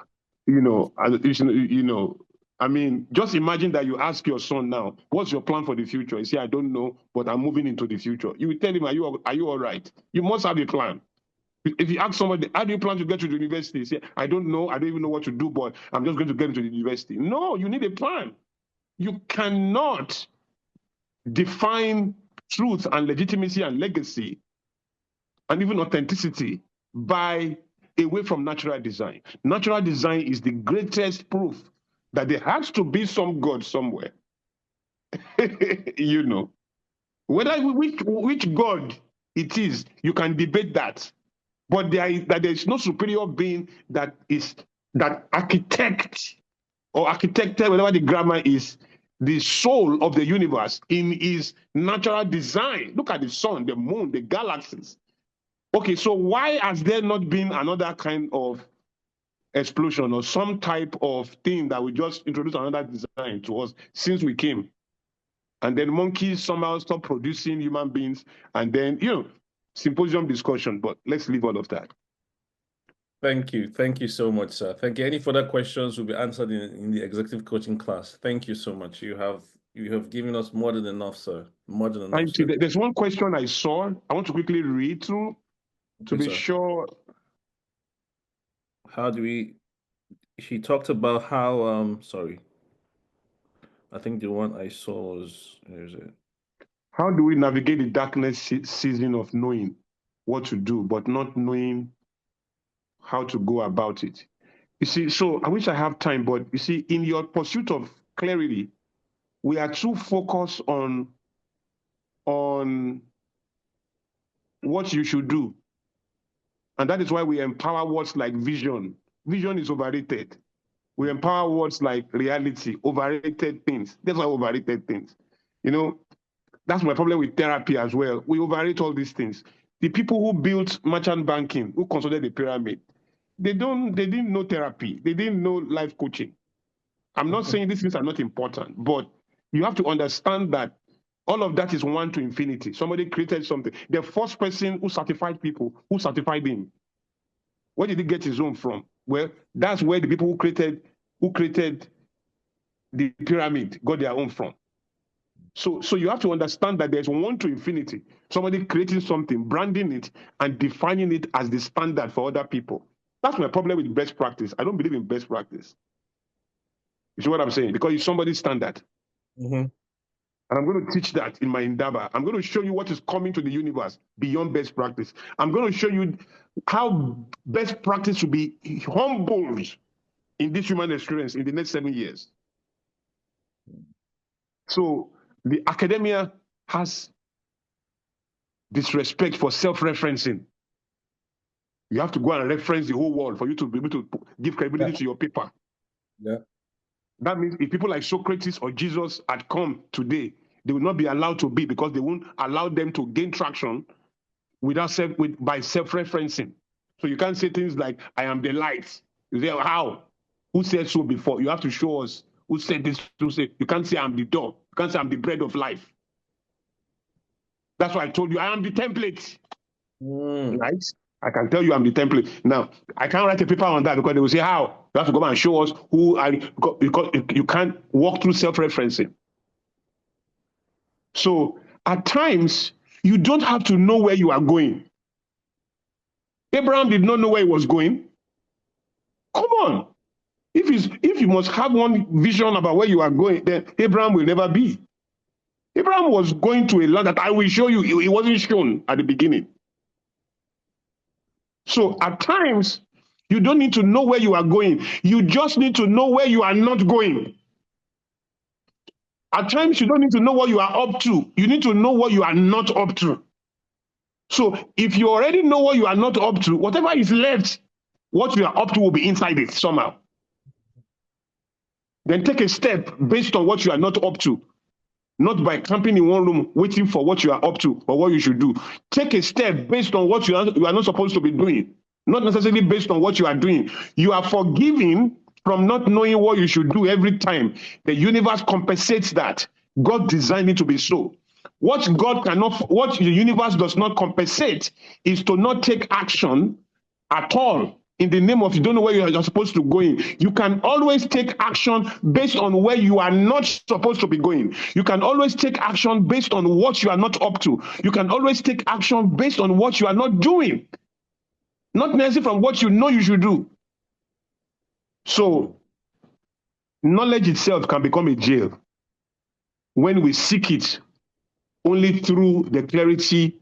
I mean, just imagine that you ask your son now, what's your plan for the future? He say, I don't know, but I'm moving into the future. You will tell him, are you all right? You must have a plan. If you ask somebody, how do you plan to get to the university? Say, I don't know. I don't even know what to do, but I'm just going to get into the university. No, you need a plan. You cannot define truth and legitimacy and legacy and even authenticity by away from natural design. Natural design is the greatest proof that there has to be some God somewhere. You know, whether which God it is, you can debate that. But there is no superior being that architect or architected, whatever the grammar is, the soul of the universe in his natural design. Look at the sun, the moon, the galaxies. Okay, so why has there not been another kind of explosion or some type of thing that we just introduce another design to us since we came? And then monkeys somehow stop producing human beings, and then, symposium discussion, but let's leave all of that. Thank you. Thank you so much, sir. Thank you. Any further questions will be answered in the executive coaching class. Thank you so much. You have given us more than enough, sir. More than enough. Sir. There's one question I saw. I want to quickly read through to be sure. How do we? She talked about how. Sorry. I think the one I saw was. Here's it. How do we navigate the darkness season of knowing what to do, but not knowing how to go about it? You see, so I wish I have time, but you see, in your pursuit of clarity, we are too focused on what you should do. And that is why we empower words like vision. Vision is overrated. We empower words like reality, overrated things. That's why overrated things. That's my problem with therapy as well. We overrate all these things. The people who built merchant banking, who constructed the pyramid, they didn't know therapy. They didn't know life coaching. I'm not saying these things are not important, but you have to understand that all of that is 1 to infinity. Somebody created something. The first person who certified people, who certified him, where did he get his own from? Well, that's where the people who created the pyramid got their own from. So you have to understand that there's 1 to infinity. Somebody creating something, branding it, and defining it as the standard for other people. That's my problem with best practice. I don't believe in best practice. You see what I'm saying? Because it's somebody's standard. Mm-hmm. And I'm going to teach that in my endeavor. I'm going to show you what is coming to the universe beyond best practice. I'm going to show you how best practice will be humbled in this human experience in the next 7 years. So the academia has disrespect for self-referencing. You have to go and reference the whole world for you to be able to give credibility to your paper. Yeah. That means if people like Socrates or Jesus had come today, they will not be allowed to be, because they won't allow them to gain traction by self-referencing. So you can't say things like, I am the light. You say, how? Who said so before? You have to show us who said this. You can't say I'm the door. You can't say I'm the bread of life. That's why I told you I am the template. Right? I can tell you I'm the template. Now, I can't write a paper on that because they will say, how? You have to go and show us who are, because you can't walk through self-referencing. So at times, you don't have to know where you are going. Abraham did not know where he was going. Come on. If you must have one vision about where you are going, then Abraham will never be. Abraham was going to a land that I will show you. It wasn't shown at the beginning. So at times, you don't need to know where you are going. You just need to know where you are not going. At times, you don't need to know what you are up to. You need to know what you are not up to. So if you already know what you are not up to, whatever is left, what you are up to will be inside it somehow. Then take a step based on what you are not up to. Not by camping in one room, waiting for what you are up to or what you should do. Take a step based on what you are not supposed to be doing. Not necessarily based on what you are doing. You are forgiven from not knowing what you should do every time. The universe compensates that. God designed it to be so. What the universe does not compensate is to not take action at all. In the name of you don't know where you are supposed to go in. You can always take action based on where you are not supposed to be going. You can always take action based on what you are not up to. You can always take action based on what you are not doing. not necessarily from what you know you should do. So knowledge itself can become a jail when we seek it only through the clarity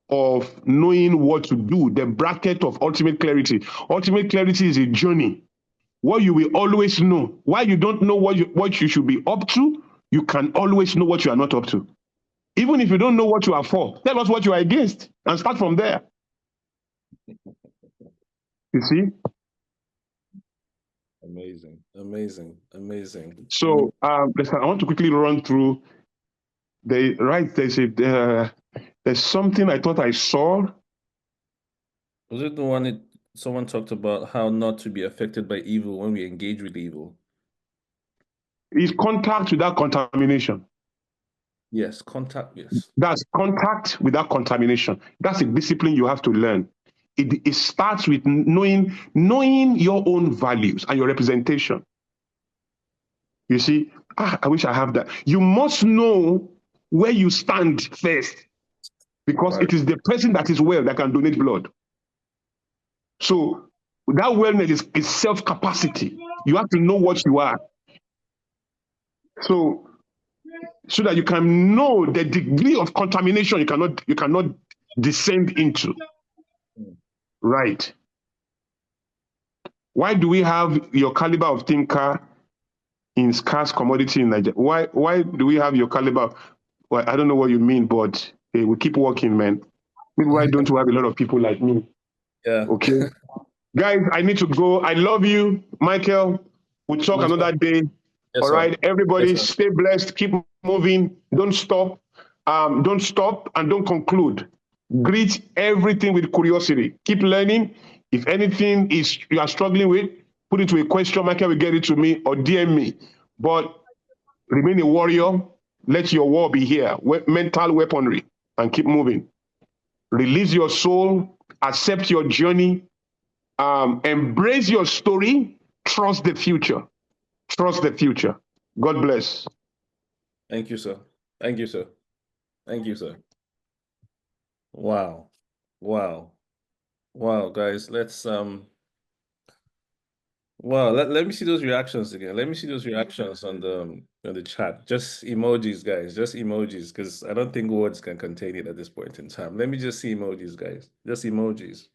of knowing what to do, the bracket of ultimate clarity. Ultimate clarity is a journey. What you will always know. Why you don't know what you should be up to, you can always know what you are not up to. Even if you don't know what you are for, tell us what you are against and start from there. You see? Amazing, amazing, amazing. So listen, I want to quickly run through there's something I thought I saw. Was it the one that someone talked about how not to be affected by evil when we engage with evil? Is contact without contamination. Yes, contact, yes. That's contact without contamination. That's a discipline you have to learn. It starts with knowing your own values and your representation. You see, I wish I have that. You must know where you stand first, because Right. it is the person that is well that can donate blood. So that wellness is self-capacity. You have to know what you are. So that you can know the degree of contamination you cannot descend into. Right. Why do we have your caliber of thinker in scarce commodity in Nigeria? Why do we have your caliber? Well, I don't know what you mean, but hey, we keep working, man. Maybe why don't we have a lot of people like me? Yeah. Okay. Guys, I need to go. I love you, Michael. We'll talk Yes, another day. Yes, All sir. right. Everybody Yes, sir. stay blessed. Keep moving. Don't stop. Don't stop and don't conclude. Greet everything with curiosity. Keep learning. If anything is you are struggling with, put it to a question. Michael will get it to me or DM me. But remain a warrior. Let your war be here. Mental weaponry, and keep moving. Release your soul. Accept your journey. Embrace your story. Trust the future. Trust the future. God bless. Thank you, sir. Thank you, sir. Thank you, sir. Wow. Wow. Wow, guys. Let's wow, let me see those reactions again. Let me see those reactions on the chat. Just emojis, guys. Just emojis, because I don't think words can contain it at this point in time. Let me just see emojis, guys. Just emojis.